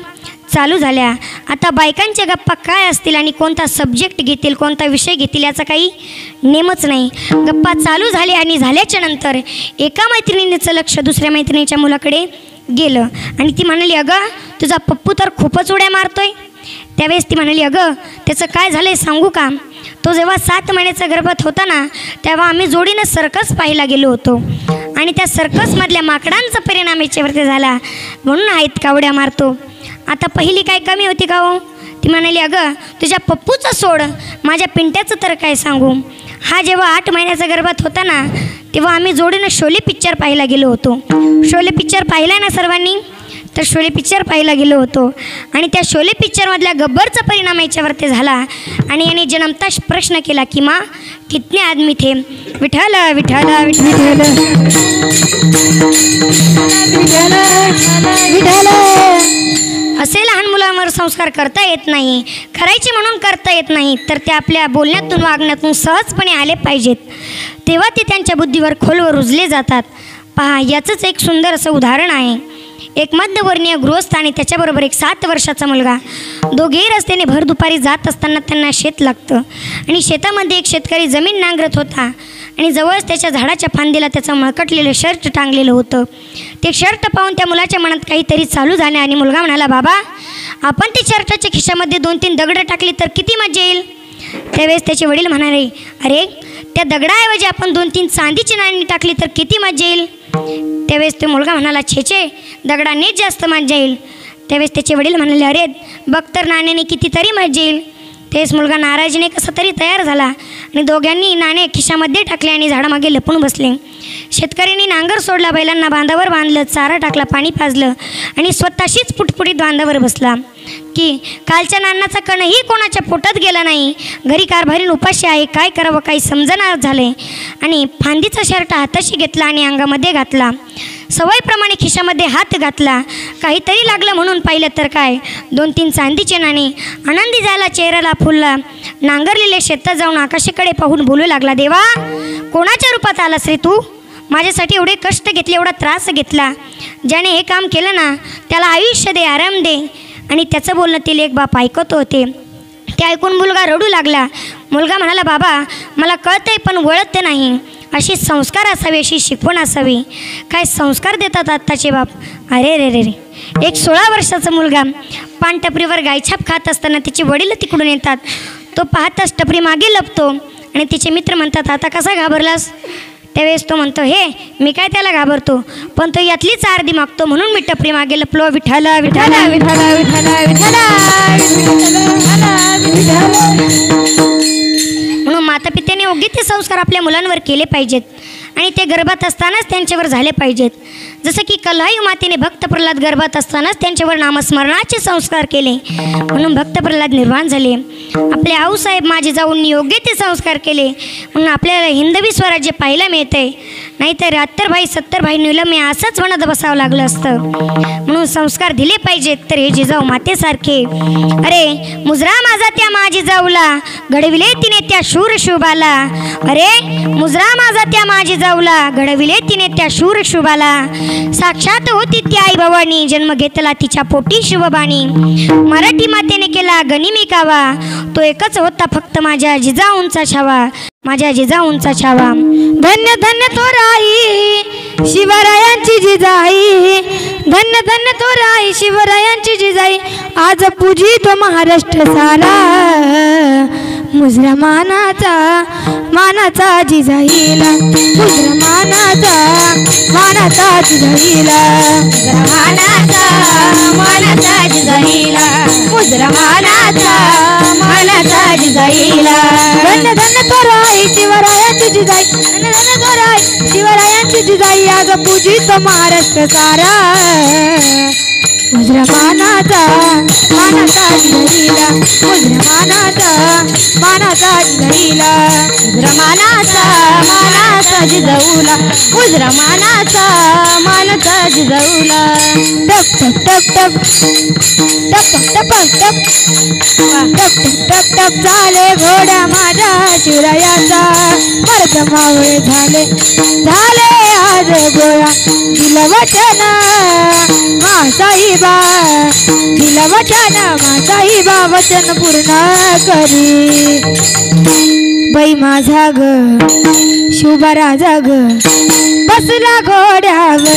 चालू झाल्या. आता बायकांच्या गप्पा काय असतील आणि कोणता सब्जेक्ट घेतील, कोणता विषय घेतील याचा काही नेमच नाही. गप्पा चालू झाल्या आणि झाल्याच्या नंतर एका मैत्रिणीचं लक्ष दुसऱ्या मैत्रिणीच्या मुलाकडे गेलं आणि ती म्हणाली, अगं तुझा पप्पू तर खूपच उड्या मारतोय. त्यावेळेस ती म्हणाली, अगं त्याचं काय झालं आहे सांगू का? तो जेव्हा 7 महिन्याचा गर्भात होता ना, तेव्हा आम्ही जोडीनं सर्कस पाहायला गेलो होतो आणि त्या सर्कसमधल्या माकडांचा परिणाम याच्यावरती झाला, म्हणून आहेत का उड्या मारतो. आता पहिली काय कमी होती का हो? ती म्हणाली, अगं तुझ्या पप्पूचं सोड, माझ्या पिंट्याचं तर काय सांगू. हा जेव्हा 8 महिन्याचा गर्भात होता ना, तेव्हा आम्ही जोडीनं शोले पिक्चर पाहायला गेलो होतो. शोले पिक्चर पाहिला ना सर्वांनी? तर शोले पिक्चर पाहायला गेलो होतो आणि त्या शोले पिक्चरमधल्या गब्बरचा परिणाम याच्यावरती झाला आणि याने जन्मताच प्रश्न केला की माँ कितने आदमी थे? विठ्ठल विठ्ठल विठ्ठल विठ्ठल. असे लहान मुलांवर संस्कार करता येत नाही, करायचे म्हणून करता येत नाही, तर ते आपल्या बोलण्यातून वागण्यातून सहजपणे आले पाहिजेत, तेव्हा ते त्यांच्या बुद्धीवर खोलवर रुजले जातात. पहा, याचंच एक सुंदर असं उदाहरण आहे. एक मध्यवर्णीय गृहस्थ आणि त्याच्याबरोबर एक 7 वर्षाचा मुलगा, दोघेही रस्त्याने भर दुपारी जात असताना त्यांना शेत लागतं आणि शेतामध्ये एक शेतकरी जमीन नांगरत होता आणि जवळच त्याच्या झाडाच्या फांदीला त्याचं मळकटलेलं शर्ट टांगलेलं होतं. ते शर्ट पाहून त्या मुलाच्या मनात काहीतरी चालू झाले आणि मुलगा म्हणाला, बाबा आपण ते शर्टाच्या खिशामध्ये 2-3 दगडं टाकली तर किती मजा येईल. त्यावेळेस त्याचे वडील म्हणाले, अरे त्या दगडाऐवजी आपण 2-3 चांदीची नाणी टाकली तर किती मजा येईल. त्यावेळेस तो मुलगा म्हणाला, छेचे दगडानेच जास्त मजा येईल. त्यावेळेस त्याचे वडील म्हणाले, अरे बघ तर नाण्याने कितीतरी मजा येईल. तेच मुलगा नाराजीने कसा तरी तयार झाला आणि दोघांनी नाणे खिशामध्ये टाकले आणि झाडामागे लपून बसले. शेतकऱ्यांनी नांगर सोडला, बैलांना बांधावर बांधलं, चारा टाकला, पाणी पाजलं आणि स्वतःशीच पुटपुटीत बांधावर बसला की कालच्या नाण्याचा कणही कोणाच्या पोटात गेला नाही. घरी कारभारीन उपाशी आहे, काय करावं काही समजणार झाले आणि फांदीचा शर्ट हाताशी घेतला आणि अंगामध्ये घातला. सवयीप्रमाणे खिशामध्ये हात घातला. काहीतरी लागलं म्हणून पाहिलं तर काय, 2-3 चांदीचे नाणे. आनंदी झाला, चेहऱ्याला फुलला. नांगरलेले शेतात जाऊन आकाशाकडे पाहून बोलू लागला, देवा कोणाच्या रूपात आलास रे तू? माझ्यासाठी एवढे कष्ट घेतले, एवढा त्रास घेतला. ज्याने हे काम केलं ना त्याला आयुष्य दे, आराम दे. आणि त्याचं बोलणं ते लेक बाप ऐकत होते. ते ऐकून मुलगा रडू लागला. मुलगा म्हणाला, बाबा मला कळतंय पण वळत नाही. अशी संस्कार असावे, अशी शिकवण असावी. काय संस्कार देतात आत्ताचे बाप. अरे रे रे रे. एक 16 वर्षाचा मुलगा पानटपरीवर गायछाप खात असताना त्याचे वडील तिकडून येतात. तो पाहताच टपरी मागे लपतो आणि तिचे मित्र म्हणतात, आता कसा घाबरलास? त्यावेळेस तो म्हणतो, हे मी काय त्याला घाबरतो, पण तो यातलीच अर्धी मागतो म्हणून मी टपरी मागे लपलो. विठाला विठाला विठाला विठाला विठाला. म्हणून माता पित्याने योग्य ते संस्कार आपल्या मुलांवर केले पाहिजेत आणि ते गर्भात असतानाच त्यांच्यावर झाले पाहिजेत. जसं की कल्हायू मातेने भक्त प्रल्हाद गर्भात असतानाच त्यांच्यावर नामस्मरणाचे संस्कार केले म्हणून भक्त प्रल्हाद निर्माण झाले. आपले आऊसाहेब माझे जाऊन योग्य ते संस्कार केले म्हणून आपल्याला हिंदवी स्वराज्य पाहायला मिळते. नाहीतर 70 70 भाई निलमे असंच म्हणत बसावं लागलं असतं. म्हणून संस्कार दिले पाहिजेत. तर हे जिजाऊ मातेसारखे, अरे मुजरा माझा त्या माझी जाऊला, घडविले तिने त्या शूर शुभाला. अरे मुजरा माझा त्या माझी जाऊला, घडविले तिने त्या शूर शुभाला. साक्षात होती ती आई भवानी, जन्म घेतला तिच्या पोटी शिवबाणी. मराठी मातेने केला गनिमी कावा, तो एकच होता फक्त माझ्या जिजाऊंचा छावा, माझ्या जिजाऊंचा छावा. धन्य धन्य तो राई शिवरायांची जिजाई, धन्य धन्य तो राई शिवरायांची जिजाई. आज पूजी तो महाराष्ट्र सारा, मुजरा मानाचा जिजाईला, मुजरा मानाचा जिजाईला, मानाचा जिजाईला, मुजरा मानाचा जिजाईला. धन्य धन्य तो राई शिवरायांची जिजाई, धन्य धन्य तो राई शिवरायांची जिजाई. आज पूजी तो महाराष्ट्र सारा, मुजरा मानाचा जिजाईला, मुजरा मानाचा जिजाईला, मुजरा मानाचा जिजाऊला, मुजरा मानाचा जिजाऊला. टप टप टप टप टप टप टप टप टप टप टप झाले घोडा माझ्या शिवरायाचा, मर्द मावळे झाले आज गोळा. दिलं वचन मासाईबा, दिलं वचन मासाईबा, वचन पूर्ण करी. बाई माझा ग शिवराजा ग बसला घोड्यावरी,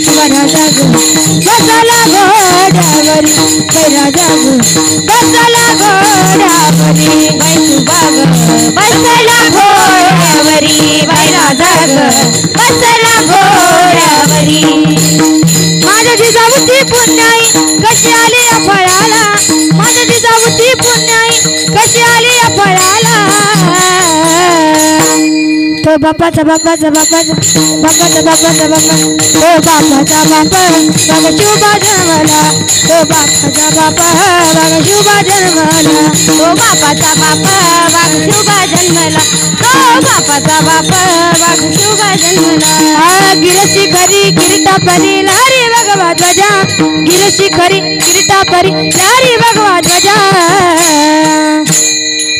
शिवराजा ग बसला घोड्यावरी, बाई राजा ग बसला घोड्यावरी, बाई तुबा ग बसला घोड्यावरी, बाई राजा ग बसला घोड्यावरी. माझ्या जिजाऊची पुण्याई कशी आली या फळाला, माझ्या जिजाऊची पुण्याई कशी आली या फळाला. तो बापाचा बापाचा बापाचा बापाचा बापाचा बापा, तो बापाचा बापा बघ शुभा जन्मला, तो बापाचा बापा बघ शुभा जन्मला, तो बापाचा बापा बघ शुभा जन्मला, तो बापाचा बापा बघ शुभा जन्मला. गिरशी खरी किरीटा परी लारी भगवा ध्वजा, गिरशी खरी किरीटा परी लारी भगवा ध्वजा.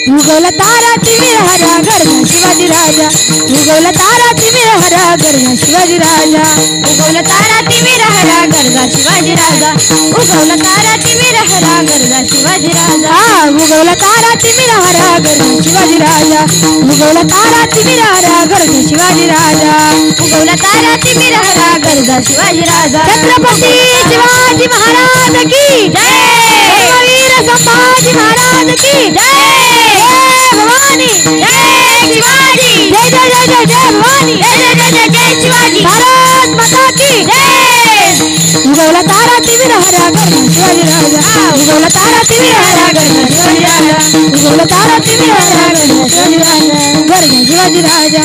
उगवला तारा तिमिर हरा गरजा शिवाजी राजा, उगवला तारा तिमिर हरा गरजा शिवाजी राजा, उगवला तारा तिमिर हरा गरजा शिवाजी राजा, उगवला तारा तिमिर हरा गरजा शिवाजी राजा. उगवला तारा तिमिर हरा गरजा शिवाजी राजा, उगवला तारा तिमिर हरा गरजा शिवाजी राजा, उगवला तारा तिमिर हरा गरजा शिवाजी राजा. छत्रपती शिवाजी महाराज की जय, वीर संभाजी महाराज की जय. भवानी जय शिवाजी, जय जय जय जय जय भवानी, जय जय जय जय जय शिवाजी, भारत माता की जय. उगवला तारा तिमिर हरा गरजा शिवाजी राजा, उगवला तारा तिमिर हरा गरजा शिवाजी राजा, उगवला तारा तिमिर हरा गरजा शिवाजी राजा, गरजा शिवाजी राजा.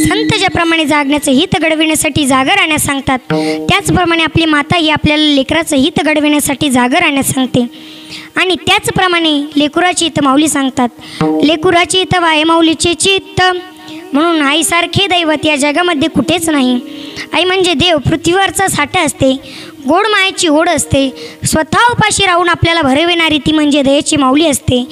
संत ज्याप्रमाणे जागण्याचं हित घडविण्यासाठी जागर राहण्यास सांगतात, त्याचप्रमाणे आपली माता ही आपल्याला लेकराचं हित घडविण्यासाठी जागर राहण्यास सांगते. आणि त्याचप्रमाणे लेकुराची हित माऊली सांगतात. लेकुराची हित वाय माऊलीचे चित्त, म्हणून आईसारखे दैवत या जगामध्ये कुठेच नाही. आई म्हणजे देव, पृथ्वीवरचा साठा असते, गोड मायेची ओढ असते, स्वतः उपाशी राहून आपल्याला भरविणारी ती म्हणजे दयेची माऊली असते.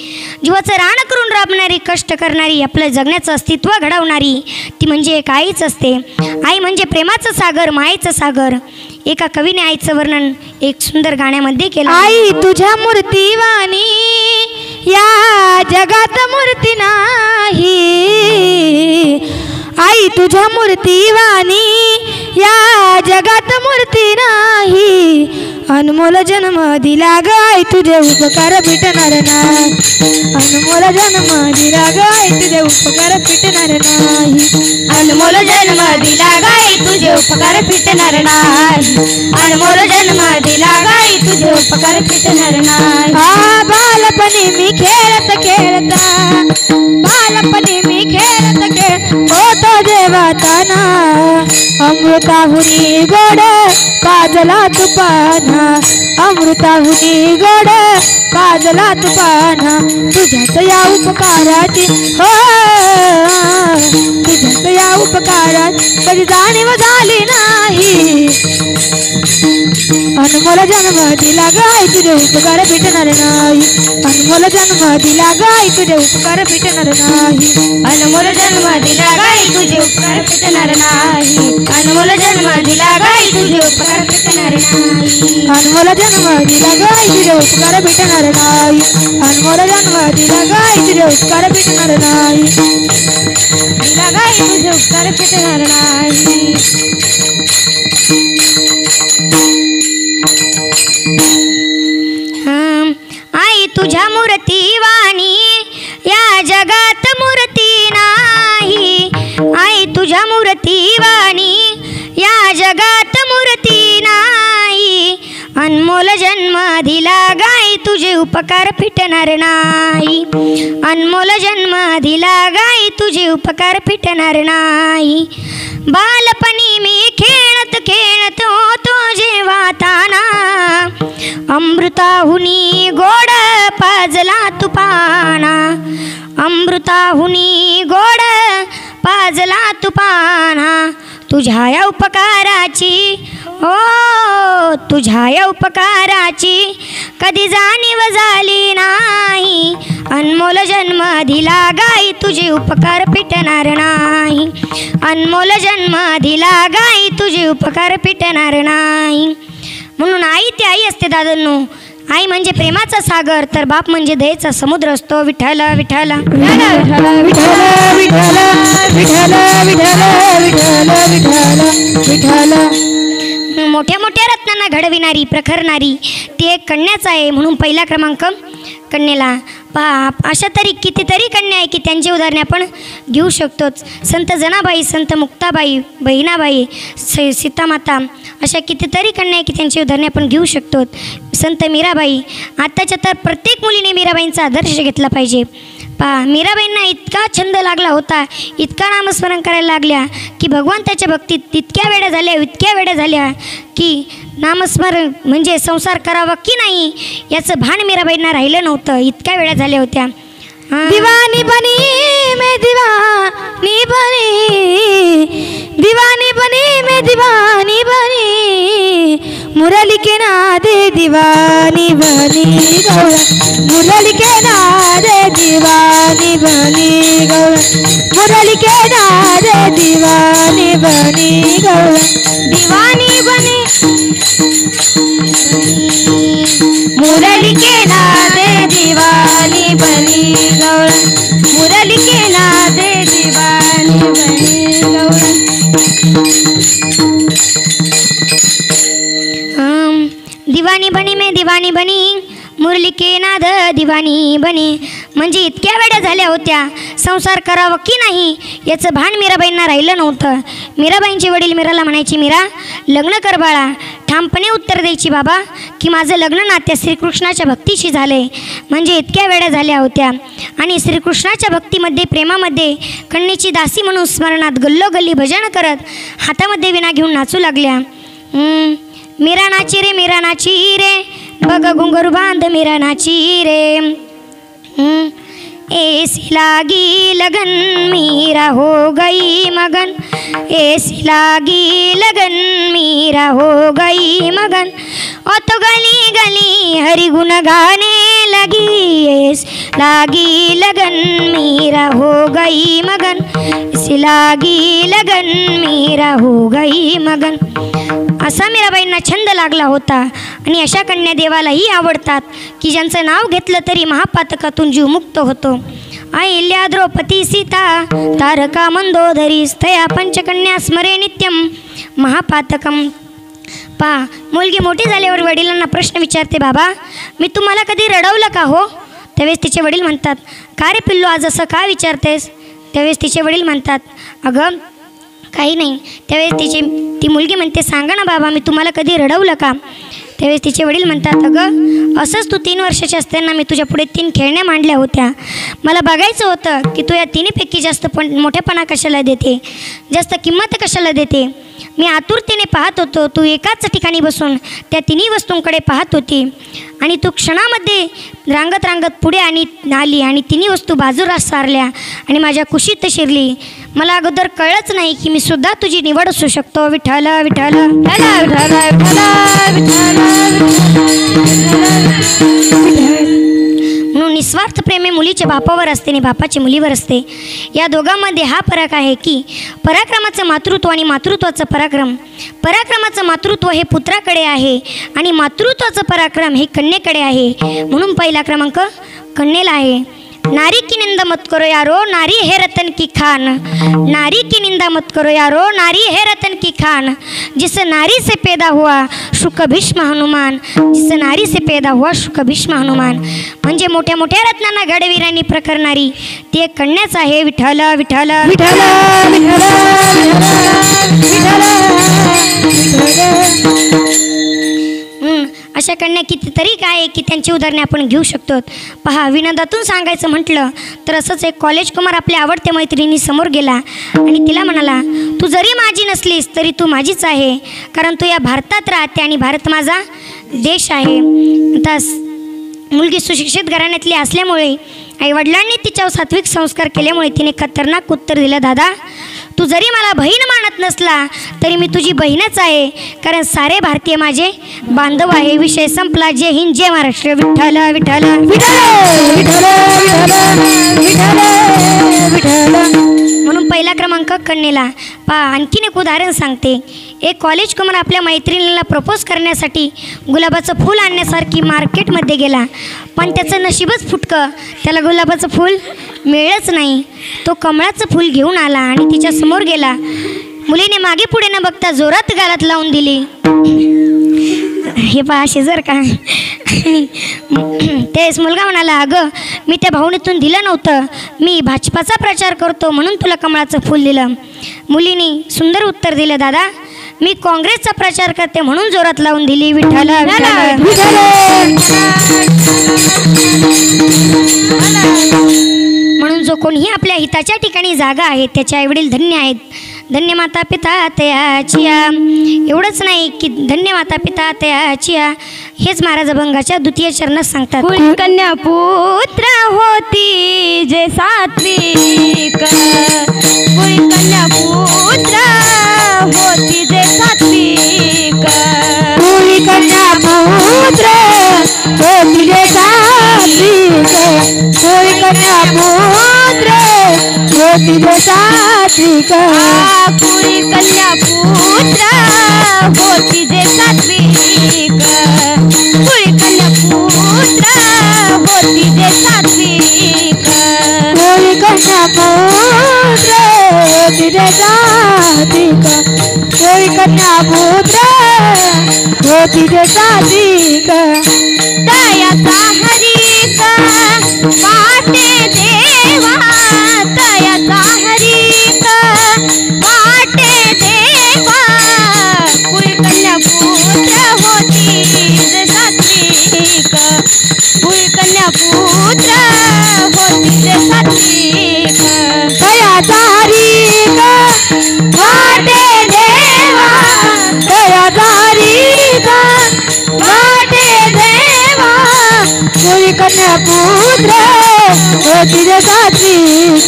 जीवाचं रान करून राबणारी, कष्ट करणारी, आपलं जगण्याचं अस्तित्व घडवणारी ती म्हणजे एक आईच असते. आई म्हणजे प्रेमाचं सागर, मायेचं सागर. एका कवीने आईचं वर्णन एक सुंदर गाण्यामध्ये केलं. आई तुझ्या मूर्तीवाणी या जगात मूर्ती नाही, आई तुझ्या मूर्तीवाणी या जगात मूर्ती नाही. अनमोल जन्म दिला ग आई तुझे उपकार फिटणार नाही अनमोल जन्म दिला ग आई तुझे उपकार फिटणार नाही अनमोल जन्म दिला गाई तुझे उपकार फिटणार नाही अनमोल जन्म दिला गाई तुझे उपकार फिटणार नाही बालपणी मी खेळत खेळता बालपणी मी खेळत खेळ होतो देवाताना अमृताहुनी गोड पाजला तुपाना अमृताहुनी गोड पाजला तुपाना तुझ्याच या उपकाराची हो तुझ्याच या उपकारात कधी जाणीव झाली नाही अनमोल जन्म दिला गाय तुझे उपकार फिटणार नाही अनमोल जन्म दिला गाय तुझे उपकार फिटणार नाही अनमोल जन्म दिला गाई तुझे उपकार फिटणार नाही अनमोल जन्म दिला गाई तुझे उपकार फिटणार नाही अनमोल जन्म दिला गाय तुझे उपकार फिटणार नाही अनमोल जन्म दिला गाय तुझे उपकार फिटणार नाही दिला गाई तुझे उपकार फिटणार नाही आई तुझ्या मूर्ती वाणी या जगात मूर्ती नाही आई तुझ्या मूर्ती वाणी या जगात मूर्ती नाही अनमोल जन्म दिला गाई तुझे उपकार फिटणार नाही अनमोल जन्म दिला गाई तुझे उपकार फिटणार नाही बालपणी मी खेळत खेळत होतो जेव्हा ताना अमृताहुनी गोड पाजला तुपाना अमृताहुनी गोड पाजला तुपाना तुझ्या या उपकाराची ओ तुझ्या या उपकाराची कधी जाणीव झाली नाही अनमोल जन्म दिला गाई तुझे उपकार फिटणार नाही अनमोल जन्म दिला गाई तुझे उपकार फिटणार नाही म्हणून आई ती आई असते दादांनो आई म्हणजे प्रेमाचा सागर तर बाप म्हणजे दयेचा समुद्र असतो विठ्ठल विठ्ठल विठ्ठल विठ्ठल विठ्ठल विठ्ठल विठ्ठल विठ्ठल मोठ्या मोठ्या रत्नांना घडविणारी प्रखरणारी ती एक कन्याच आहे म्हणून पहिला क्रमांक कन्येला पहा अशा तरी कितीतरी कन्या आहे की त्यांची उदाहरणे आपण घेऊ शकतोच संत जनाबाई संत मुक्ताबाई बहिणाबाई सीतामाता अशा कितीतरी कन्या आहे की त्यांची उदाहरणे आपण घेऊ शकतो संत मीराबाई आत्ताच्या तर प्रत्येक मुलीने मीराबाईंचा आदर्श घेतला पाहिजे पहा मीराबाईंना इतका छंद लागला होता इतका नामस्मरण करायला लागल्या की भगवंताच्या भक्तीत इतक्या वेळा झाल्या की नामस्मरण म्हणजे संसार करावा की नाही याचं भान मीराबाईंना राहिलं नव्हतं इतक्या वेळा झाल्या होत्या दीवानी बनी मैं दीवानी बनी दीवानी बनी मैं दीवानी बनी मुरली के नादे दीवानी बनी गौरा मुरली के नादे दीवानी बनी गौरा मुरली के नादे दीवानी बनी गौरा दीवानी बनी मुरली के नादे दीवानी बनी गौरा मुरली के नादे दीवानी बनी गौरा दीवानी बनी में दीवानी बनी मुरली के नाद दीवानी बनी म्हणजे इतक्या वेळा झाल्या होत्या संसार करावं की नाही याचं भान मीराबाईंना राहिलं नव्हतं मीराबाईंचे वडील मीराला म्हणायची मीरा लग्न कर बाळा ठामपणे उत्तर द्यायची बाबा की माझं लग्न नात्या श्रीकृष्णाच्या भक्तीशी झाले म्हणजे इतक्या वेळा झाल्या होत्या आणि श्रीकृष्णाच्या भक्तीमध्ये प्रेमामध्ये कन्येची दासी म्हणून स्मरणात गल्लोगल्ली भजन करत हातामध्ये विणा घेऊन नाचू लागल्या मीरा नाची रे बघ घुंगरू बांध मीरा नाची रे ऐसी लागी लगन मीरा हो गई मगन ऐसी लागी लगन मीरा हो गई मगन ओ तो गली गली हरि गुण गाने लगी ऐसी लागी लगन मीरा हो गई मगन ऐसी लागी लगन मीरा हो गई मगन असा मीराबाईंना छंद लागला होता आणि अशा कन्या देवालाही आवडतात की ज्यांचं नाव घेतलं तरी महापातकातून जीव मुक्त होतो अहिल्या द्रौपदी सीता तारका मंदोदरी स्थया पंचकन्या स्मरे नित्यम महापातकम पहा, मुलगी मोठी झाल्यावर वडिलांना प्रश्न विचारते, बाबा मी तुम्हाला कधी रडवलं का हो? त्यावेळेस तिचे वडील म्हणतात, का रे पिल्लू आज असं का विचारतेस? त्यावेळेस तिचे वडील म्हणतात, अगं काही नाही. त्यावेळेस ती मुलगी म्हणते, सांगा ना बाबा मी तुम्हाला कधी रडवलं का? त्यावेळेस तिचे वडील म्हणतात, अगं असंच तू 3 वर्षाची असताना मी तुझ्या पुढे 3 खेळण्या मांडल्या होत्या. मला बघायचं होतं की तू या तिन्हीपैकी जास्त मोठेपणा कशाला देते, जास्त किंमत कशाला देते. मी आतुरतेने पाहत होतो, तू एकाच ठिकाणी बसून त्या तिन्ही वस्तूंकडे पाहत होती आणि तू क्षणामध्ये रांगत पुढे आली आणि तिन्ही वस्तू बाजूला सारल्या आणि माझ्या कुशीत शिरली. मला अगोदर कळलंच नाही की मी सुद्धा तुझी निवड असू शकतो. विठ्ठल विठ्ठल विठ्ठल विठ्ठल म्हणून निस्वार्थ प्रेम हे मुलीच्या बापावर असते आणि बापाची मुलीवर असते. या दोघांमध्ये हा फरक आहे की पराक्रमाचं मातृत्व आणि मातृत्वाचं पराक्रम. पराक्रमाचं मातृत्व हे पुत्राकडे आहे आणि मातृत्वाचं पराक्रम हे कन्येकडे आहे. म्हणून पहिला क्रमांक कन्येला आहे. नारी की निंदा मत करो यारो, नारी है रतन की खान. नारी की निंदा मत करो यारो, नारी है रतन की खान. जिस नारी से पैदा हुआ शुक भीष्म हनुमान. जिस नारी से पैदा हुआ शुक भीष्म हनुमान. म्हणजे मोठ्या मोठ्या रत्नांना घडविरांनी प्रकरणारी ती एक कन्याच आहे. विठ्ठल विठ्ठल विठ्ठल अशा कन्या कितीतरी काय की त्यांची उदाहरणे आपण घेऊ शकतो. पहा, विनोदातून सांगायचं म्हटलं तर असंच एक कॉलेज कुमार आपल्या आवडत्या मैत्रिणी समोर गेला आणि तिला म्हणाला, तू जरी माझी नसलीस तरी तू माझीच आहे, कारण तू या भारतात राहते आणि भारत माझा देश आहे. आता मुलगी सुशिक्षित घराण्यातली असल्यामुळे आईवडिलांनी तिच्यावर सात्विक संस्कार केल्यामुळे तिने खतरनाक उत्तर दिलं, दादा तू जरी मला बहीण मानत नसला तरी मी तुझी बहीणच आहे, कारण सारे भारतीय माझे बांधव आहे. विषय संपला. जय हिंद, जय महाराष्ट्र. विठ्ठल विठ्ठल म्हणून पहिला क्रमांक कन्येला. पहा, आणखीन एक उदाहरण सांगते. एक कॉलेज कुमार आपल्या मैत्रिणीला प्रपोज करण्यासाठी गुलाबाचं फूल आणण्यासारखी मार्केटमध्ये गेला, पण त्याचं नशीबच फुटकं. त्याला गुलाबाचं फूल मिळलंच नाही. तो कमळाचं फूल घेऊन आला आणि तिच्या समोर गेला. मुलीने मागे पुढे न बघता जोरात गालात लावून दिली. हे पहा शेजार का. तेच मुलगा म्हणाला, अगं मी त्या भावनेतून दिलं नव्हतं, मी भाजपाचा प्रचार करतो म्हणून तुला कमळाचं फूल दिलं. मुलीने सुंदर उत्तर दिलं, दादा मी काँग्रेसचा प्रचार करते म्हणून जोरात लावून दिली. विठ्ठल म्हणून जो कोणीही आपल्या हिताच्या ठिकाणी जागा आहे त्याचे आईवडील धन्य आहेत. धन्य माता पिता तयाचिया. एवढंच नाही की धन्य माता पिता तयाचिया, हेच महाराज अभंगाच्या द्वितीय चरणात सांगतात. कन्या पुत्र होती जे सात्विक. कन्या पुत्र होती जे सात्विक. कन्या पुत्र होती जे सात्विक. कन्या पुत्र होती जे सात्विक. कन्या पुत्र होती जे सात्विक. कन्या पुत्र होती जे सात्विक. कन्या पुत्र होती जे सात्विक. कन्या पुत्र होती जे सात्विक. दयाचा हरिक वाटे देवा. दयाचा हरिक वाटे देवा. कन्या पुत्र होती जे सात्विक. कन्या पुत्र होती जे सात्विक. दयाचा हरिक वाटे देवा. दयाचा हरिक वाटे देवा. कन्या पुत्र होती जे सात्विक.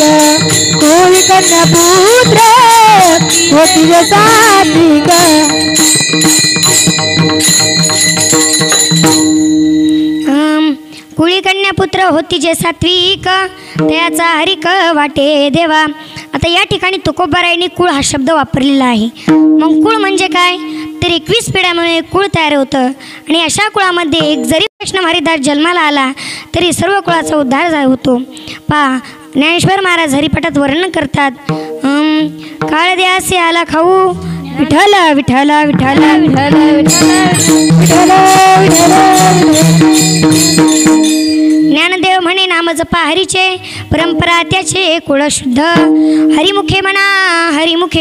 कन्या पुत्र होती जे सात्विक. कुळी कन्या पुत्र होती जे सात्विक. त्याचा हरिक वाटे देवा. आता या ठिकाणी तुकोबारायांनी कुळ हा शब्द वापरलेला आहे. मग कुळ म्हणजे काय तर 21 पिढ्यामुळे कुळ तयार होतं आणि अशा कुळामध्ये एक जरी वैष्णव हरिदास जन्माला आला तरी सर्व कुळाचा उद्धार होतो. पहा, ज्ञानेश्वर महाराज हरिपाठात वर्णन करतात, काळ द्यासे आला खाऊ विठ्ठल विठ्ठल विठ्ठल विठ्ठल विठ्ठल ज्ञानदेव म्हणे नाम जपा हरीचे परंपरा त्याचे कुळ शुद्ध हरिमुखे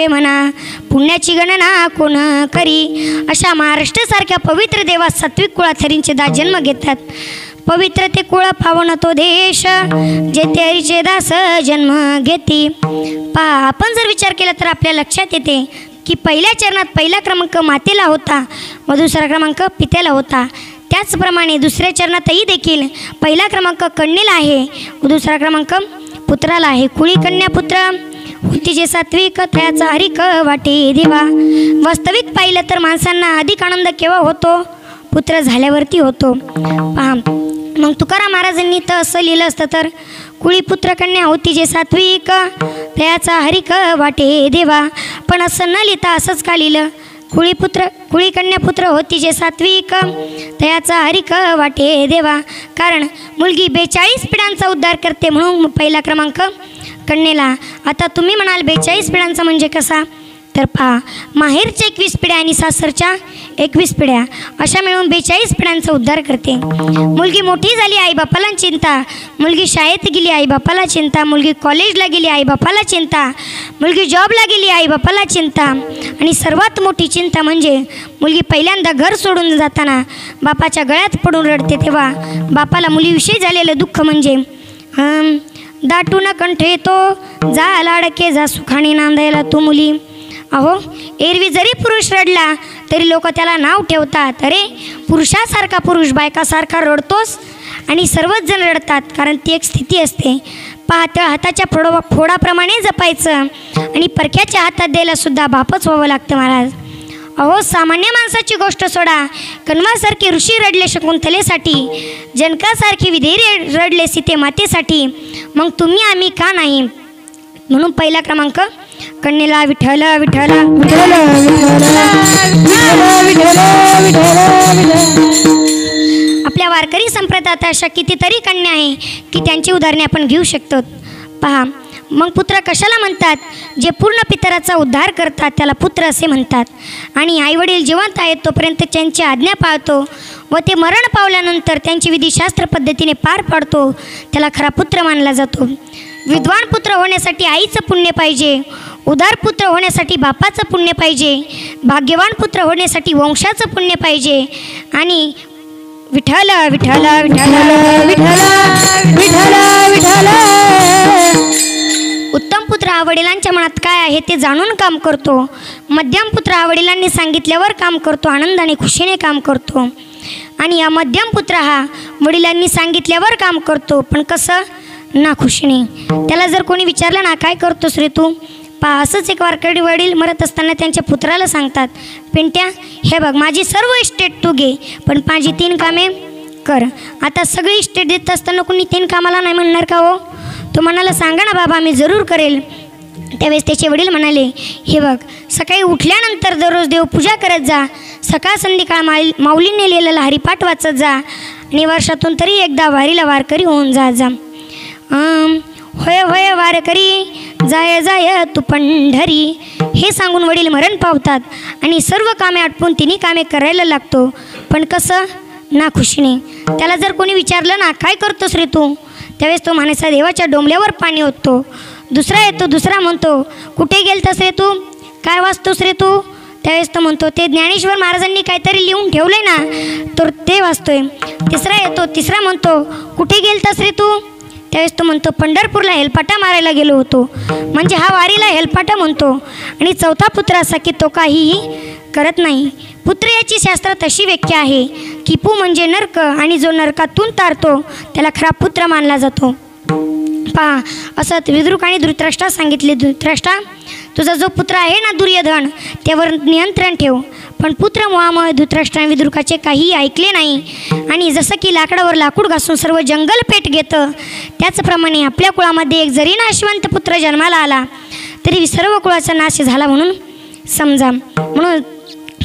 म्हणा पुण्याची गणना कोण करी. अशा महाराष्ट्रासारख्या पवित्र देवात सात्विक कुळात हरींचे दास जन्म घेतात. पवित्र ते कुळ पावन तो देश जेथे हरीचे दास जन्म घेती. पहा आपण जर विचार केला तर आपल्या लक्षात येते की पहिल्या चरणात पहिला क्रमांक मातेला होता व दुसरा क्रमांक पित्याला होता. त्याचप्रमाणे दुसऱ्या चरणातही देखील पहिला क्रमांक कन्येला आहे व दुसरा क्रमांक पुत्राला आहे. कुळी कन्या पुत्र होती जे सात्विक त्याचा हरिक वाटे देवा. वास्तविक पाहिलं तर माणसांना अधिक आनंद केव्हा होतो? पुत्र झाल्यावरती होतो. पहा मग तुकाराम महाराजांनी तर असं लिहिलं असतं तर कुळी पुत्र कन्या होती जे सात्विक त्याचा हरिक वाटे देवा. पण असं न लिहिता असंच का लिहिलं? कुळी कन्या पुत्र होती जे सात्विक त्याचा हरिक वाटे देवा. कारण मुलगी 42 पिढ्यांचा उद्धार करते म्हणून पहिला क्रमांक कन्येला. आता तुम्ही म्हणाल 42 पिढ्यांचा म्हणजे कसा? तर पहा माहेरच्या 21 पिढ्या आणि सासरच्या 21 पिढ्या अशा मिळून 42 पिढ्यांचा उद्धार करते. मुलगी मोठी झाली आईबापाला चिंता, मुलगी शाळेत गेली आईबापाला चिंता, मुलगी कॉलेजला गेली आईबापाला चिंता, मुलगी जॉबला गेली आईबापाला चिंता आणि सर्वात मोठी चिंता म्हणजे मुलगी पहिल्यांदा घर सोडून जाताना बापाच्या गळ्यात पडून रडते तेव्हा बापाला मुलीविषयी झालेलं दुःख म्हणजे दाटून कंठे तो जा लाडके जा सुखाने नांदायला तू मुली. अहो एरवी जरी पुरुष रडला तरी लोक त्याला नाव ठेवतात, अरे पुरुषासारखा पुरुष बायकासारखा रडतोस, आणि सर्वच जण रडतात कारण ती एक स्थिती असते. पाहत्या हाताच्या फोडाप्रमाणे जपायचं आणि परक्याच्या हातात द्यायला सुद्धा बापच व्हावं लागतं महाराज. अहो सामान्य माणसाची गोष्ट सोडा, कण्वासारखे ऋषी रडले शकुंतलेसाठी, जनकासारखे विधेय रडले सीते मातेसाठी, मग तुम्ही आम्ही का नाही? म्हणून पहिला क्रमांक कन्येला. विठ्ठल विठ्ठल विठ्ठल आपल्या वारकरी संप्रदायात अशा कितीतरी कन्या आहे की त्यांची उदाहरणे आपण घेऊ शकतो. पहा मग पुत्र कशाला म्हणतात? जे पूर्ण पितराचा उद्धार करतात त्याला पुत्र असे म्हणतात. आणि आईवडील जिवंत आहेत तोपर्यंत त्यांची आज्ञा पाळतो व ते मरण पावल्यानंतर त्यांची विधिशास्त्र पद्धतीने पार पाडतो त्याला खरा पुत्र मानला जातो. विद्वान पुत्र होण्यासाठी आईचं पुण्य पाहिजे, उदार पुत्र होण्यासाठी बापाचं पुण्य पाहिजे, भाग्यवान पुत्र होण्यासाठी वंशाचं पुण्य पाहिजे. आणि विठ्ठल विठ्ठल विठ्ठल विठ्ठल विठ्ठल विठ्ठल उत्तम पुत्र हा वडिलांच्या मनात काय आहे ते जाणून काम करतो. मध्यम पुत्र हा वडिलांनी सांगितल्यावर काम करतो, आनंदाने खुशीने काम करतो. आणि हा मध्यम पुत्र हा वडिलांनी सांगितल्यावर काम करतो, पण कसं? ना खुशीने. त्याला जर कोणी विचारलं ना काय करतोस रे तू? पहा असंच एक वारकरी वडील मरत असताना त्यांच्या पुत्राला सांगतात, पिंट्या हे बघ माझी सर्व इस्टेट तू घे पण माझी 3 कामे कर. आता सगळी इस्टेट देत असताना कोणी 3 कामाला नाही म्हणणार का हो? तो म्हणाला सांगा ना बाबा मी जरूर करेल. त्यावेळेस त्याचे वडील म्हणाले, हे बघ सकाळी उठल्यानंतर दररोज देवपूजा करत जा, सकाळ संध्याकाळ माऊलीने लिहिलेला हरिपाठ वाचत जा आणि वर्षातून तरी एकदा वारीला वारकरी होऊन जा. होय होय वारकरी जाय जाय तू पंढरी हे सांगून वडील मरण पावतात आणि सर्व कामे आटपून 3 कामे करायला लागतो, पण कसं? ना खुशीने. त्याला जर कोणी विचारलं ना काय करतोस रे तू? त्यावेळेस तो म्हणायचा देवाच्या डोंबल्यावर पाणी ओततो. दुसरा येतो, दुसरा म्हणतो कुठे गेलतस रे तू? काय वाचतोस रे तू? त्यावेळेस तो म्हणतो ते ज्ञानेश्वर महाराजांनी काहीतरी लिहून ठेवलंय ना तर ते वाचतोय. तिसरा येतो, तिसरा म्हणतो कुठे गेलतस रे तू? त्यावेळेस तो म्हणतो पंढरपूरला हेलपाटा मारायला गेलो होतो, म्हणजे हा वारीला हेलपाटा म्हणतो. आणि चौथा पुत्र असा की तो काहीही करत नाही. पुत्र याची शास्त्रात अशी व्याख्या आहे की पू म्हणजे नरक आणि जो नरकातून तारतो त्याला खरा पुत्र मानला जातो. पहा असं विद्रुक आणि धृतराष्ट्रात सांगितले, धृतराष्ट्रा तुझा जो पुत्र आहे ना दुर्योधन त्यावर नियंत्रण ठेव. पण पुत्रमोहामुळे धृतराष्ट्राने विद्रुकाचे काहीही ऐकले नाही. आणि जसं की लाकडावर लाकूड घासून सर्व जंगल पेट घेतं त्याचप्रमाणे आपल्या कुळामध्ये एक जरी नाशवंत पुत्र जन्माला आला तरी सर्व कुळाचा नाश झाला म्हणून समजा. म्हणून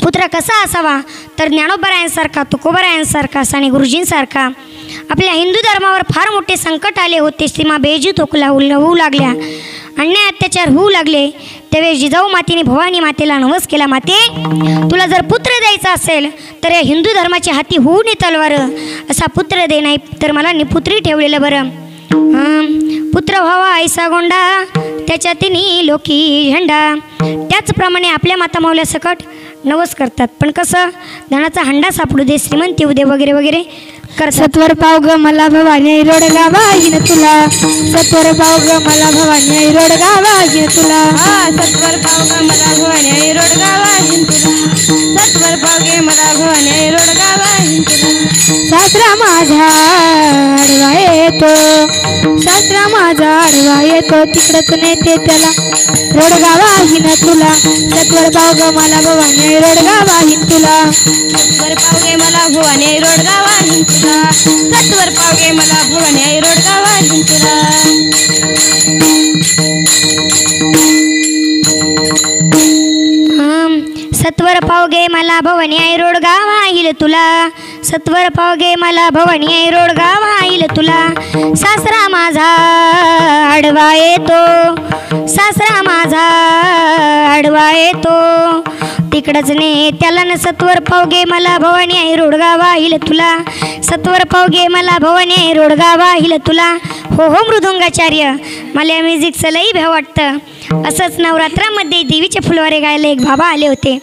पुत्र कसा असावा तर ज्ञानोबरायांसारखा, तुकोबरायांसारखा आणि गुरुजींसारखा. आपल्या हिंदू धर्मावर फार मोठे संकट आले होते, सीमा बेजूत होऊ लागल्या, अन्याय अत्याचार होऊ लागले. त्यावेळेस जिजाऊ मातेने भवानी मातेला नवस केला, माते तुला जर पुत्र द्यायचा असेल तर या हिंदू धर्माची हाती होऊ नये तलवार, असा पुत्र दे, नाही तर मला निपुत्री ठेवलेलं बरं. पुत्र व्हावा ऐसा गोंडा त्याच्या तिन्ही लोकी झेंडा. त्याचप्रमाणे आपल्या माता माऊल्या सकट नवस करतात. पण कसं, धनाचा हंडा सापडू दे, श्रीमंती उदे वगैरे वगैरे करतात. सत्वर पाव ग मला भवानी रोड गावाहीन तुला, सत्वर पाव ग मला भवानी रोड गावाहीन तुला, सत्वर पाव ग मला भवानी रोड गावाहीन तुला, सत्वर पाव गे मला भवानी रोड गावाहीन तुला. सासरा माझा आडवा येतो, सासरा माझा आडवा येतो, तिकडच नेते त्याला रोड गावाहीन तुला, सत्वर पाव ग मला भवानी रोड गावाहीन तुला, सत्वर पाव गे मला भवानी रोड गावाहीन तुला, सत्वर पाव गे मला भवानी रोड गावाहीन तुला. सत्वर पाव गे मला भवानी आई रोड गावाहील तुला, सत्वर पाव गे मला भवानी आई रोड गावाहील तुला. सासरा माझा आडवा येतो, सासरा माझा आडवा येतो, तिकडच ने त्याला न. सत्वर पाव गे मला भवानी आई रोड गावाहील तुला, सत्वर पाव गे मला भवानी आई रोड गावाहील तुला. हो हो मृदुंगाचार्य, मला या म्युझिकचं लई भ्या वाटतं. असंच नवरात्रामध्ये देवीचे फुलवारे गायला एक बाबा आले होते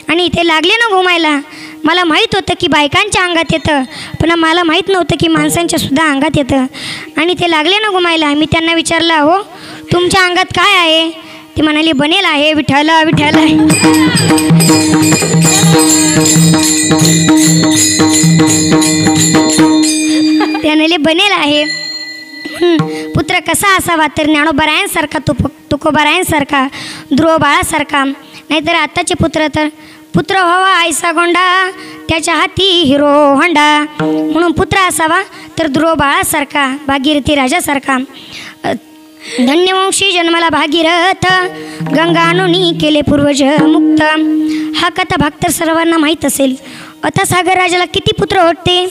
आणि ते लागले ना घुमायला. मला माहीत होतं की बायकांच्या अंगात येतं, पण मला माहीत नव्हतं की माणसांच्या सुद्धा अंगात येतं. आणि ते लागले ना घुमायला. मी त्यांना विचारलं, हो तुमच्या अंगात काय आहे? ती म्हणाली, बनेल आहे, विठ्ठल विठ्ठल आहे. ते म्हणाले बनेल आहे. पुत्र कसा असावा? तर ज्ञानोबरायांसारखा, तुकोबरायांसारखा, ध्रुव बाळासारखा. नाहीतर आत्ताचे पुत्र तर पुत्र व्हावा ऐसा गोंडा त्याच्या हाती हिरो होंडा. म्हणून पुत्र असावा तर ध्रुव बाळासारखा, भागीरथी राजासारखा. धन्यवंशी जन्माला भागीरथ, गंगा आणुनी केले पूर्वज मुक्त. हा कथा भाग तर सर्वांना माहीत असेल. आता सागर राजाला किती पुत्र होते?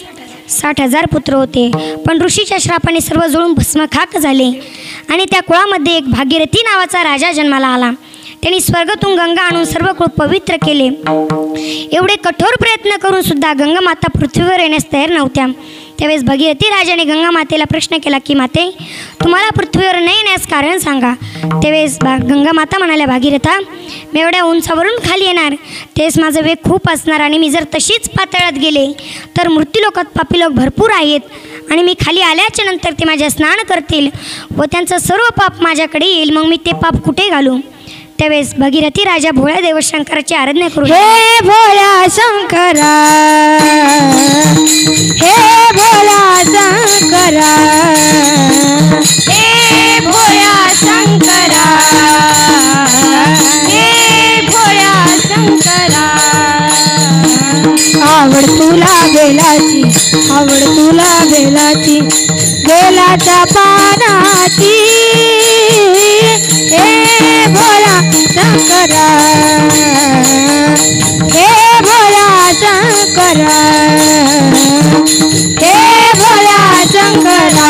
60,000 पुत्र होते. पण ऋषीच्या श्रापाने सर्व जळून भस्मखाक झाले आणि त्या कुळामध्ये एक भागीरथी नावाचा राजा जन्माला आला. त्यांनी स्वर्गातून गंगा आणून सर्व कुळ पवित्र केले. एवढे कठोर प्रयत्न करून सुद्धा गंगा माता पृथ्वीवर येण्यास तयार नव्हत्या. त्यावेळेस भगीरथी राजाने गंगा मातेला प्रश्न केला की माते, तुम्हाला पृथ्वीवर न येण्यास कारण सांगा. त्यावेळेस गंगा माता म्हणाल्या, भागीरथा मी एवढ्या उंचावरून खाली येणार, तेच माझं वेग खूप असणार आणि मी जर तशीच पातळात गेले तर मृत्यूलोकात पापी लोक भरपूर आहेत आणि मी खाली आल्याच्या नंतर ते माझ्या स्नान करतील व त्यांचं सर्व पाप माझ्याकडे येईल. मग मी ते पाप कुठे घालू? त्यावेळेस भगीरथी राजा भोळ्या देव शंकराची आराधना करू. हे भोळ्या शंकरा, हे भोळ्या शंकरा, हे भोळ्या शंकरा, हे भोळ्या शंकरा. आवड तुला बेलाची, आवड तुला बेलाची, बेलाच्या पानाची, हे भोळा शंकरा, हे भोळा शंकरा, हे भोळा शंकरा,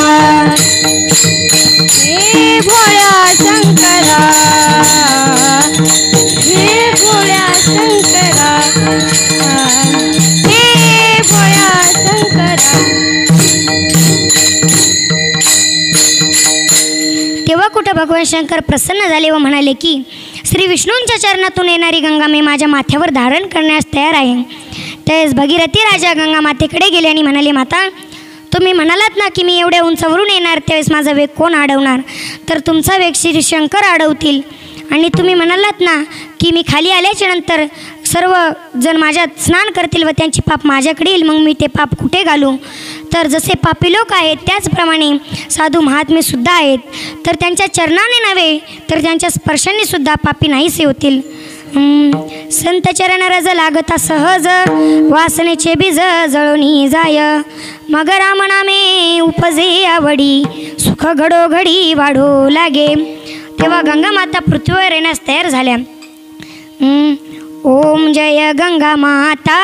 हे भोळा शंकरा, हे भोळा शंकरा, हे भोळा शंकरा. तेव्हा कुठं भगवान शंकर प्रसन्न झाले व म्हणाले की श्री विष्णूंच्या चरणातून येणारी गंगा मी माझ्या माथ्यावर धारण करण्यास तयार आहे. त्यावेळेस भगीरथी राजा गंगा मातेकडे गेले आणि म्हणाले, माता तुम्ही म्हणालात ना की मी एवढ्या उंचावरून येणार, त्यावेळेस माझा वेग कोण अडवणार? तर तुमचा वेग श्री शंकर अडवतील. आणि तुम्ही म्हणालात ना की मी खाली आल्याच्या नंतर सर्व जण माझ्यात स्नान करतील व त्यांची पाप माझ्याकडे येईल, मग मी ते पाप कुठे घालू? तर जसे पापी लोक आहेत त्याचप्रमाणे साधू महात्मे सुद्धा आहेत, तर त्यांच्या चरणाने नव्हे तर त्यांच्या स्पर्शाने सुद्धा पापी नाहीसे होतील. संत चरण रज लागता सहज, वासनेचे बीज जळूनी जाय, मग राम नामे उपजे आवडी, सुख घडोघडी वाढू लागे. तेव्हा गंगा माता पृथ्वीवर येण्यास तयार झाल्या. ओम जय गंगा माता,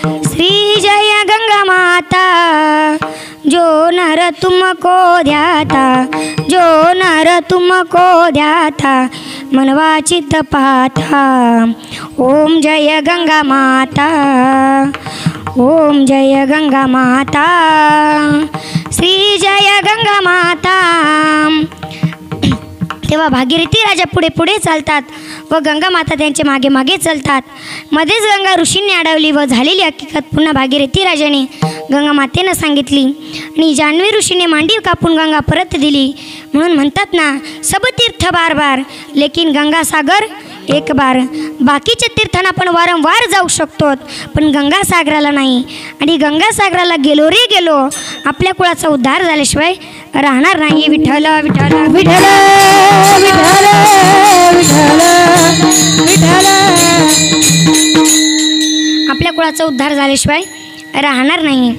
श्री जय गंगा माता, जो नर तुमको ध्याता, जो नर तुमको ध्याता, मनवाचित पाहता. ओम जय गंगा माता, ओम जय गंगा माता, श्री जय गंगा माता. तेव्हा भागीरथी राजा पुढे पुढे चालतात व गंगा माता त्यांच्या मागे मागे चालतात. मध्येच गंगा ऋषींनी अडवली व झालेली हकीकत पुन्हा भागीरथी राजाने गंगा मातेनं सांगितली आणि जान्हवी ऋषीने मांडी कापून गंगा परत दिली. म्हणून म्हणतात ना, सब तीर्थ बार बार लेकिन गंगा सागर एक बार. बाकीच्या तीर्थांना आपण वारंवार जाऊ शकतो पण गंगा सागराला नाही. आणि गंगा सागराला गेलो रे गेलो, आपल्या कुळाचा उद्धार झाल्याशिवाय राहणार नाही. विठ्ठल विठ्ठल विठ्ठल विठ्ठल विठ्ठल विठ्ठल. आपल्या कुळाचा उद्धार झाल्याशिवाय राहणार नाही.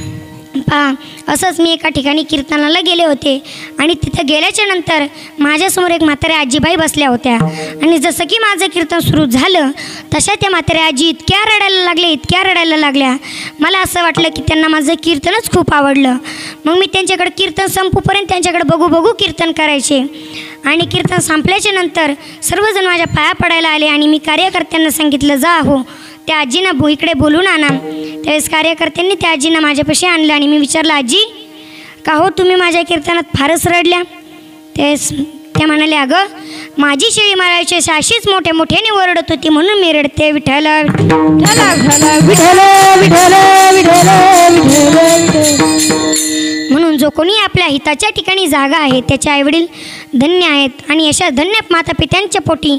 पहा, असंच मी एका ठिकाणी कीर्तनाला गेले होते आणि तिथं गेल्याच्या नंतर माझ्यासमोर एक म्हाताऱ्या आजीबाई बसल्या होत्या. आणि जसं की माझं कीर्तन सुरू झालं तशा त्या म्हाताऱ्या आजी इतक्या रडायला लागल्या. मला असं वाटलं की त्यांना माझं कीर्तनच खूप आवडलं. मग मी त्यांच्याकडे कीर्तन संपूपर्यंत त्यांच्याकडे बघू कीर्तन करायचे. आणि कीर्तन संपल्याच्या नंतर सर्वजण माझ्या पाया पडायला आले आणि मी कार्यकर्त्यांना सांगितलं, जा हो त्या आजींना इकडे बोलून आणा. त्यावेळेस कार्यकर्त्यांनी त्या आजींना माझ्यापाशी आणलं आणि मी विचारलं, आजी का हो तुम्ही माझ्या कीर्तनात फारच रडल्या? त्यावेळेस त्या म्हणाल्या, अगं माझी शेळी मारायची अशीच मोठ्याने ओरडत होती म्हणून मी रडते. विठ्ठल विठ्ठल विठ्ठल विठ्ठल विठ्ठल. म्हणून जो कोणी आपल्या हिताच्या ठिकाणी जागा आहे त्याचे आईवडील धन्य आहेत. आणि अशा धन्य माता पित्यांच्या पोटी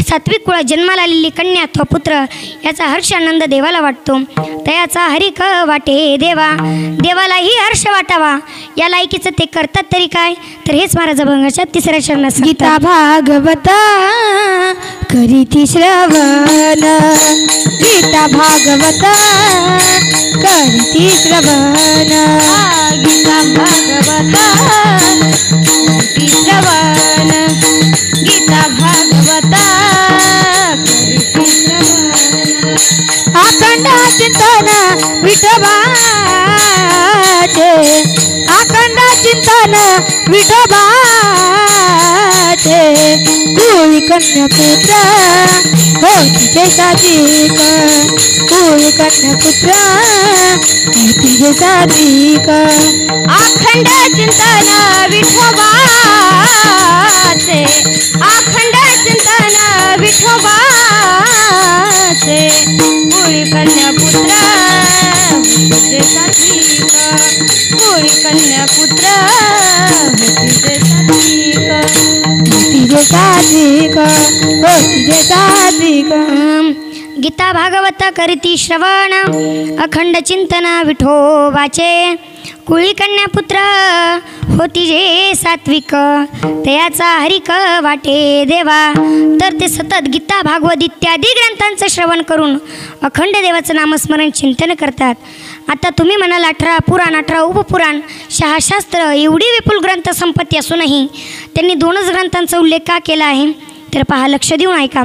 सात्विक कुळात जन्माला आलेली कन्या अथवा पुत्र याचा हर्ष आनंद देवाला वाटतो. तयाचा हरिक वाटे देवा, देवालाही हर्ष वाटावा या लायकीचं ते करतात तरी काय. तर हेच महाराज अभंगाच्या तिसऱ्या चरणात गीता भागवता करीती श्रवण, गीता भागवता करीती श्रवण, गीता भागवता करीती श्रवण, गीता भागवता करीती श्रवण. अखंड चिंतन विठोबाचे, अखंड चिंतन विठोबाचे, कुळी कन्या पुत्र हो तिचे साधिक, कुळी कन्या पुत्र हो तिचे साधिक. अखंड चिंतन विठोबाचे, अखंड चिंतन विठोबाचे, कुळी कन्या पुत्र तिचे साधिक, कुळी कन्या पुत्र तिचे साधिक, तिचे साधिक, तिचे साधिक. गीता भागवत करीती श्रवण, अखंड चिंतन विठोबाचे, कुळी कन्या पुत्र होती जे सात्विक, तयाचा हरिक वाटे देवा. तर ते सतत गीता भागवत इत्यादी ग्रंथांचं श्रवण करून अखंड देवाचं नामस्मरण चिंतन करतात. आता तुम्ही म्हणाल 18 पुराण 18 उपपुराण 6 शास्त्र एवढी विपुल ग्रंथ संपत्ती असूनही त्यांनी 2च ग्रंथांचा उल्लेख का केला आहे. तर पहा, लक्ष देऊन ऐका.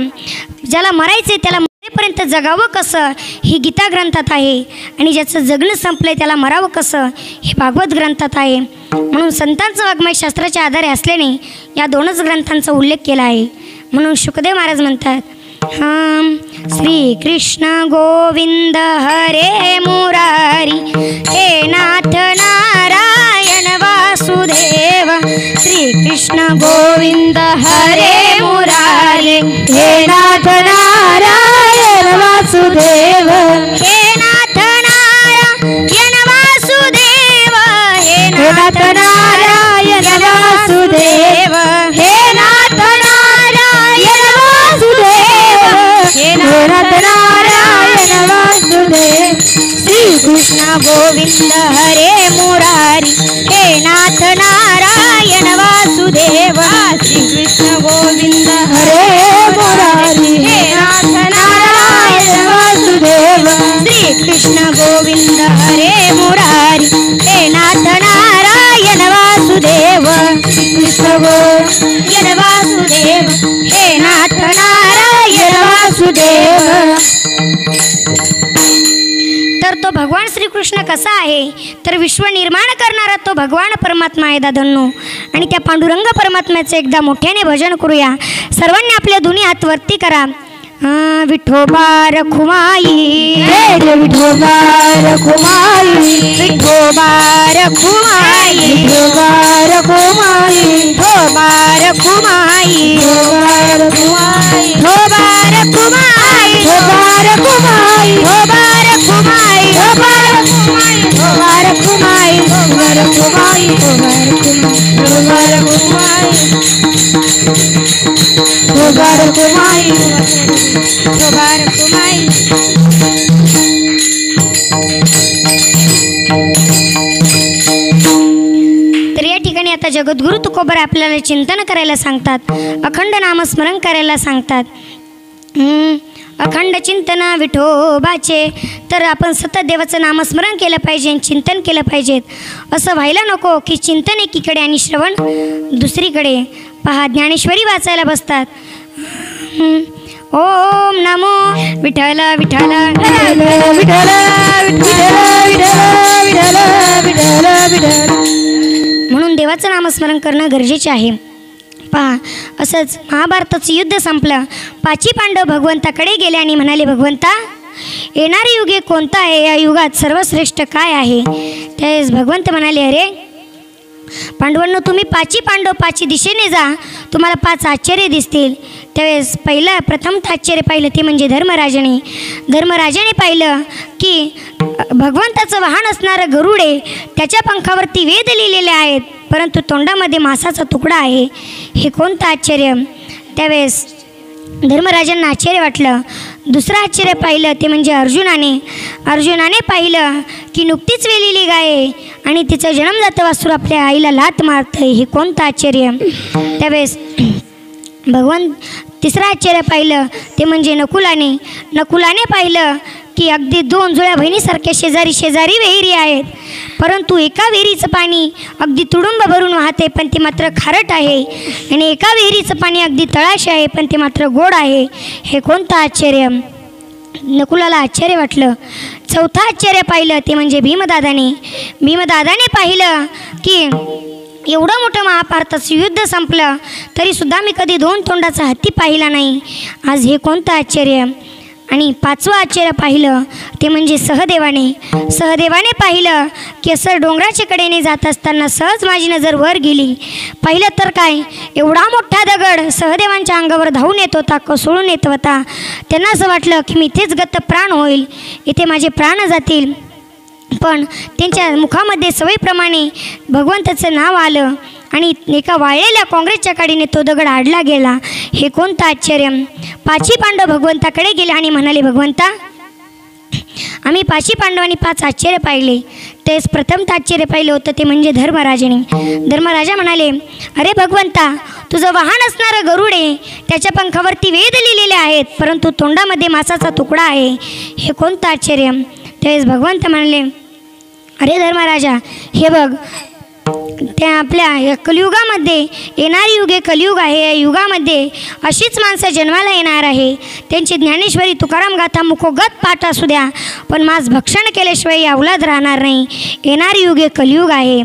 ज्याला मरायचे त्याला मरेपर्यंत जगावं कसं ही गीता ग्रंथात आहे आणि ज्याचं जगणं संपलंय त्याला मरावं कसं हे भागवत ग्रंथात आहे. म्हणून संतांचं वाङ्मय शास्त्राच्या आधारे असल्याने या 2च ग्रंथांचा उल्लेख केला आहे. म्हणून शुकदेव महाराज म्हणतात, श्री कृष्ण गोविंद हरे मुरारी, हे नाथ नारायण वासुदेव. श्री कृष्ण गोविंद हरे मुरारी, हे नाथ नारायण वासुदेव, हे नाथ नारायण वासुदेव, हे नाथ नारायण वासुदेव, हे नाथ नारायण वासुदेव, हे नाथ नारायण वासुदेव. श्री कृष्ण गोविंद हरे मुरारी, हे नाथ नारायण वासुदेव. श्री कृष्ण गोविंद हरे मुरारी, हे नाथ नारायण वासुदेव. श्री कृष्ण गोविंद हरे मुरारी, हे नाथ नारायण वासुदेव. कृष्ण गोविंद वासुदेव, हे नाथ नारायण वासुदेव. तर तो भगवान श्रीकृष्ण कसा आहे तर विश्व निर्माण करणारा तो भगवान परमात्मा आहे दादांनो. आणि त्या पांडुरंग परमात्म्याचं एकदा मोठ्याने भजन करूया. सर्वांनी आपल्या दोन्ही हात वरती करा. विठोबा रखुमाई विठोबा रखुमाई विठोबा रखुमाई विठोबा रखुमाई विठोबा रखुमाई विठोबा रखुमाई विठोबा रखुमाई विठोबा रखुमाई विठोबा रखुमाई विठोबा रखुमाई विठोबा रखुमाई विठोबा रखुमाई विठोबा रखुमाई विठोबा रखुमाई. तर या ठिकाणी आता जगद्गुरु तुकोबार आपल्याला चिंतन करायला सांगतात, अखंड नामस्मरण करायला सांगतात. अखंड चिंतन विठोबाचे. तर आपण सतत देवाचं नामस्मरण केलं पाहिजे, चिंतन केलं पाहिजे. असं व्हायला नको की चिंतन एकीकडे आणि श्रवण दुसरीकडे. पहा, ज्ञानेश्वरी वाचायला बसतात. ओम नमो विठ्ठल विठ्ठल विठ्ठल विठ्ठल विठ्ठल विठ्ठल विठ्ठल म्हणून देवाचं नामस्मरण करणं गरजेचे आहे. पहा, असंच महाभारताचं युद्ध संपलं. पाची पांडव भगवंताकडे गेले आणि म्हणाले, भगवंता, येणारे युगे कोणता आहे? या युगात सर्वश्रेष्ठ काय आहे? त्यावेळेस भगवंत म्हणाले, अरे पांडवांनो, तुम्ही पाची पांडव पाची दिशेने जा, तुम्हाला 5 आश्चर्य दिसतील. त्यावेळेस प्रथम आश्चर्य पाहिलं ते म्हणजे धर्मराजाने पाहिलं की भगवंताचं वाहन असणारं गरुड आहे, त्याच्या पंखावरती वेद लिहिलेले आहेत, परंतु तोंडामध्ये मांसाचा तुकडा आहे. हे कोणतं आश्चर्य? त्यावेळेस धर्मराजांना आश्चर्य वाटलं. दुसरं आश्चर्य पाहिलं ते म्हणजे अर्जुनाने पाहिलं की नुकतीच वेलेली गाय आणि तिचं जन्मदातं वासरू आपल्या आईला लाथ मारतं. हे कोणतं आश्चर्य? त्यावेळेस तिसरं आश्चर्य पाहिलं ते म्हणजे नकुलाने पाहिलं की अगदी 2 जुळ्या बहिणीसारख्या शेजारी विहिरी आहेत, परंतु एका विहिरीचं पाणी अगदी तुडुंब भरून वाहते, पण ते मात्र खारट आहे. आणि एका विहिरीचं पाणी अगदी तळाशी आहे, पण ते मात्र गोड आहे. हे कोणतं आश्चर्य? नकुलाला आश्चर्य वाटलं. चौथं आश्चर्य पाहिलं ते म्हणजे भीमदादाने पाहिलं की एवढं मोठं महाभारताचं युद्ध संपलं तरीसुद्धा मी कधी 2 तोंडाचा हत्ती पाहिला नाही. आज हे कोणतं आश्चर्य? आणि 5वं आश्चर्य पाहिलं ते म्हणजे सहदेवाने पाहिलं की असं डोंगराच्या कडेने जात असताना सहज माझी नजर वर गेली. पाहिलं तर काय, एवढा मोठा दगड सहदेवांच्या अंगावर धावून येत होता, कोसळून येत होता. त्यांना असं वाटलं की मी इथेच गत प्राण होईल, इथे माझे प्राण जातील. पण त्यांच्या मुखामध्ये सवयीप्रमाणे भगवंताचं नाव आलं आणि एका वाळलेल्या काँग्रेसच्या काडीने तो दगड आडला गेला. हे कोणतं आश्चर्य? पाची पांडव भगवंताकडे गेले आणि म्हणाले, भगवंता, आम्ही पाची पांडवांनी 5 आश्चर्य पाहिले. तेच प्रथम आश्चर्य पाहिलं होतं ते म्हणजे धर्मराजा म्हणाले, अरे भगवंता, तुझं वाहन असणारं गरुड आहे, त्याच्या पंखावरती वेद लिहिलेले आहेत, परंतु तोंडामध्ये मांसाचा तुकडा आहे. हे कोणतं आश्चर्य? त्यावेळेस भगवंत म्हणाले, अरे धर्मराजा, हे बघ, त्या आपल्या कलियुगामध्ये येणारी युगे कलियुग आहे. या युगामध्ये अशीच माणसं जन्माला येणार आहे. त्यांची ज्ञानेश्वरी तुकाराम गाथा मुखोगत पाठ असू द्या, पण मांस भक्षण केल्याशिवाय अवलाद राहणार नाही. येणारी युगे कलियुग आहे.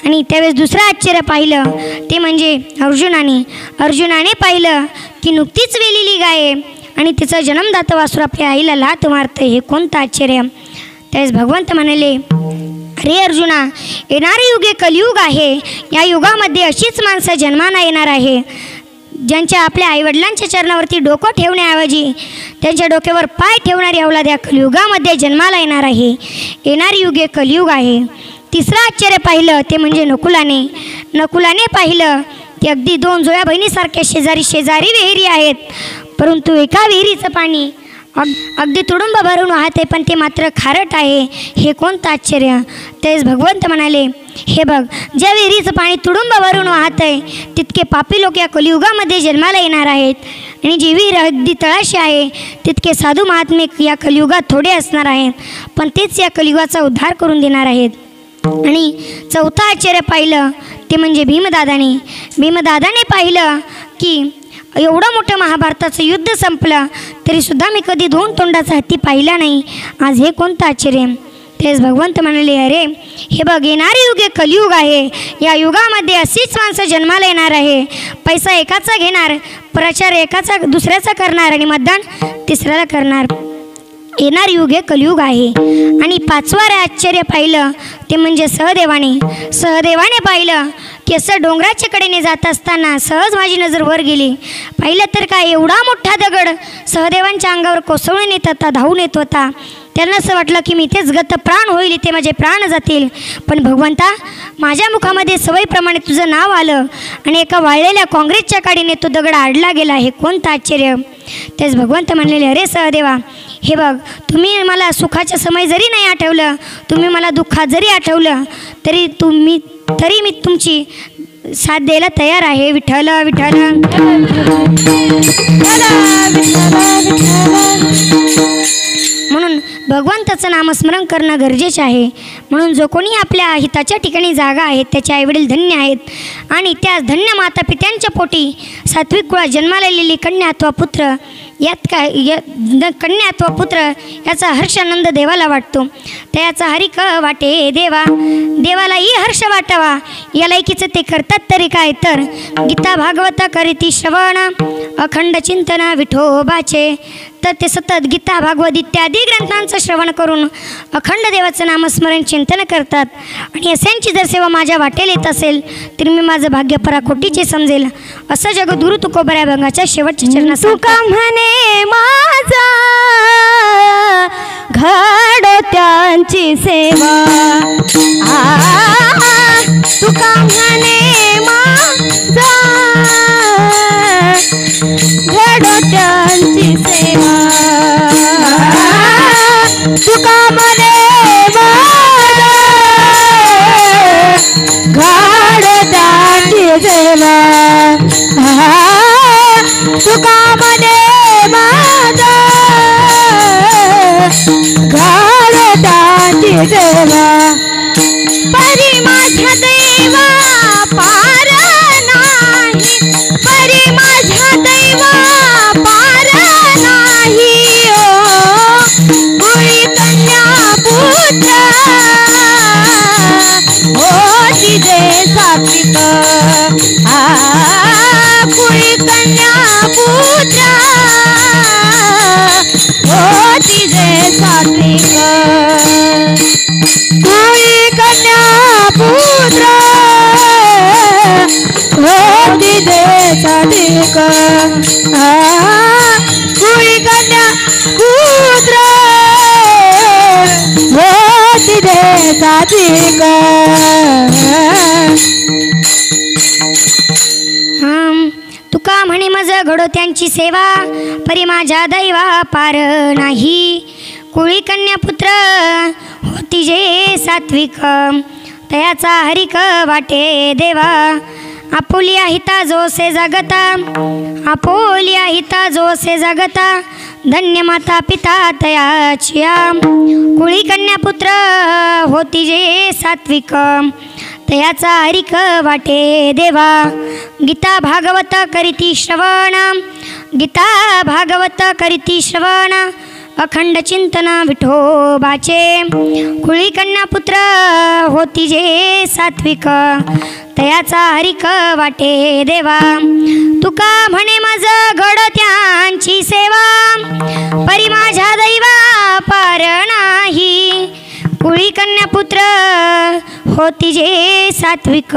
आणि त्यावेळेस दुसरं आश्चर्य पाहिलं ते म्हणजे अर्जुनाने पाहिलं की नुकतीच वेलेली गाय आणि तिचं जन्मदातं वासरू आपल्या आईला लाथ मारतं. हे कोणतं आश्चर्य? त्यावेळेस भगवंत म्हणाले, अरे अर्जुना, येणारे युगे कलियुग आहे. या युगामध्ये अशीच माणसं जन्माला येणार आहे, ज्यांच्या आपल्या आईवडिलांच्या चरणावरती डोकं ठेवण्याऐवजी त्यांच्या डोक्यावर पाय ठेवणारी अवलाद या कलियुगामध्ये जन्माला येणार आहे. येणारी युगे कलियुग आहे. तिसरं आश्चर्य पाहिलं ते म्हणजे नकुलाने पाहिलं की अगदी 2 जुळ्या बहिणीसारख्या शेजारी विहिरी आहेत, परंतु एका विहिरीचं पाणी अगदी तुडुंब भरून वाहते, पण ते मात्र खारट आहे. हे कोणतं आश्चर्य? तेच भगवंत म्हणाले, हे बघ, ज्या विहिरीचं पाणी तुडुंब भरून वाहत आहे तितके पापी लोक या कलियुगामध्ये जन्माला येणार आहेत. आणि जी विहीर अगदी तळाशी आहे तितके साधू महात्मे या कलियुगात थोडे असणार आहेत, पण तेच या कलियुगाचा उद्धार करून देणार आहेत. आणि चौथं आश्चर्य पाहिलं ते म्हणजे भीमदादाने पाहिलं की एवढं मोठं महाभारताचं युद्ध संपलं तरीसुद्धा मी कधी 2 तोंडाचा हत्ती पाहिला नाही. आज हे कोणतं आश्चर्य? तेच भगवंत म्हणाले, अरे हे बघ, येणारे युग हे कलियुग आहे. या युगामध्ये अशीच माणसं जन्माला येणार आहे. पैसा एकाचा घेणार, प्रचार एकाचा दुसऱ्याचा करणार आणि मतदान तिसऱ्याला करणार. येणार युग हे कलियुग आहे. आणि पाचवारे आश्चर्य पाहिलं ते म्हणजे सहदेवाने पाहिलं की असं डोंगराच्या कडेने जात असताना सहज माझी नजर वर गेली. पाहिलं तर काय, एवढा मोठा दगड सहदेवांच्या अंगावर कोसळून येत होता, धावून येत होता. त्यांना असं वाटलं की मी इथेच गत प्राण होईल, इथे माझे प्राण जातील. पण भगवंता, माझ्या मुखामध्ये सवयीप्रमाणे तुझं नाव आलं आणि एका वाळलेल्या काँग्रेसच्या काडीने तो दगड आडला गेला. हे कोणतं आश्चर्य. तेच भगवंत म्हणलेले, अरे सहदेवा, हे बघ, तुम्ही मला सुखाच्या समय जरी नाही आठवलं, तुम्ही मला दुःखात जरी आठवलं तरी मी तुमची साथ द्यायला तयार आहे. विठ्ठल विठ्ठल. म्हणून भगवंताचं नामस्मरण करणं गरजेचं आहे. म्हणून जो कोणी आपल्या हिताच्या ठिकाणी जागा आहेत त्याचे आईवडील धन्य आहेत. आणि त्या धन्य माता पित्यांच्या पोटी सात्विक कुळात जन्माला आलेली कन्या अथवा पुत्र, कन्या अथवा पुत्र याचा हर्षानंद देवाला वाटतो. त्याचा हरिक वाटे देवालाही हर्ष वाटावा. या लायकीचं ते करतात तरी काय तर. गीता भागवत करीती श्रवण, अखंड चिंतन विठोबाचे. तर ते सतत गीता भागवत इत्यादी ग्रंथांचं श्रवण करून अखंड देवाचं नामस्मरण चिंतन करतात. आणि अशांची जर सेवा माझ्या वाटेल येत असेल तर मी माझं भाग्य पराकोटीचे समजेल. असं जगद्गुरु तुकोबऱ्या भंगाच्या शेवटच्या चरणात तुका म्हणे माझा घडोत्यांची सेवा. तुका म्हणे माझा घडोत्यांची सेवा. तुका म्हणे माझा घडोत्यांची सेवा. तुका म्हणे माझा घडोत्यांची सेवा. परी माझ्या देवा पार नाही, परी माझ्या देवा पार नाही. कुळी कन्या पुत्र होती जे सात्विक. कुळी कन्या पुत्र होती जे सात्विक. कुळी कन्या पुत्र होती जे सात्विक. कुळी कन्या पुत्र होती जे सात्विक. तुका म्हणे माझं घडोत्यांची सेवा, परी माझ्या दैवा पार नाही. कुळी कन्या पुत्र होती जे सात्विक. तयाचा हरिक वाटे देवा. आपुलिया हिता जोसे जगता, आपुलिया हिता जोसे जगता. धन्य माता पिता तयाचिया. कुळी कन्या पुत्र होती जे सात्विक. तयाचा हरिक वाटे देवा. गीता भागवत करीती श्रवण, गीता भागवत करीती श्रवण. अखंड चिंतन विठोबाचे. कुळी कन्या पुत्र होती जे सात्विक. तयाचा हरिक वाटे देवा. तुका म्हणे माझं घडोत्यांची सेवा, परी माझ्या दैवा पार नाही. कुळी कन्या पुत्र होती जे सात्विक.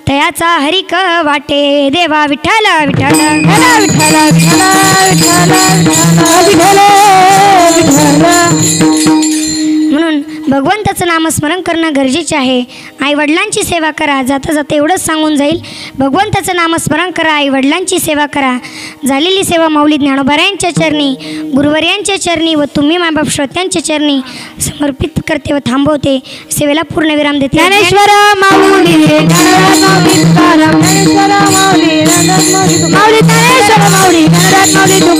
तयाचा हरिक वाटे देवा. विठ्ठल विठ्ठल विठ्ठल विठ्ठल विठ्ठल विठ्ठल. म्हणून भगवंताचं नामस्मरण करणं गरजेचे आहे. आईवडिलांची सेवा करा. जाता जाता एवढंच सांगून जाईल, भगवंताचं नामस्मरण करा, आईवडिलांची सेवा करा. झालेली सेवा माऊली ज्ञानोबारायांच्या चरणी, गुरुवर्यांच्या चरणी व तुम्ही मायबाप श्रोत्यांच्या चरणी समर्पित करते व थांबवते. सेवेला पूर्ण विराम देते. ज्ञानेश्वर माऊली, ज्ञानेश्वर माऊली, माऊली, माऊली, माऊली,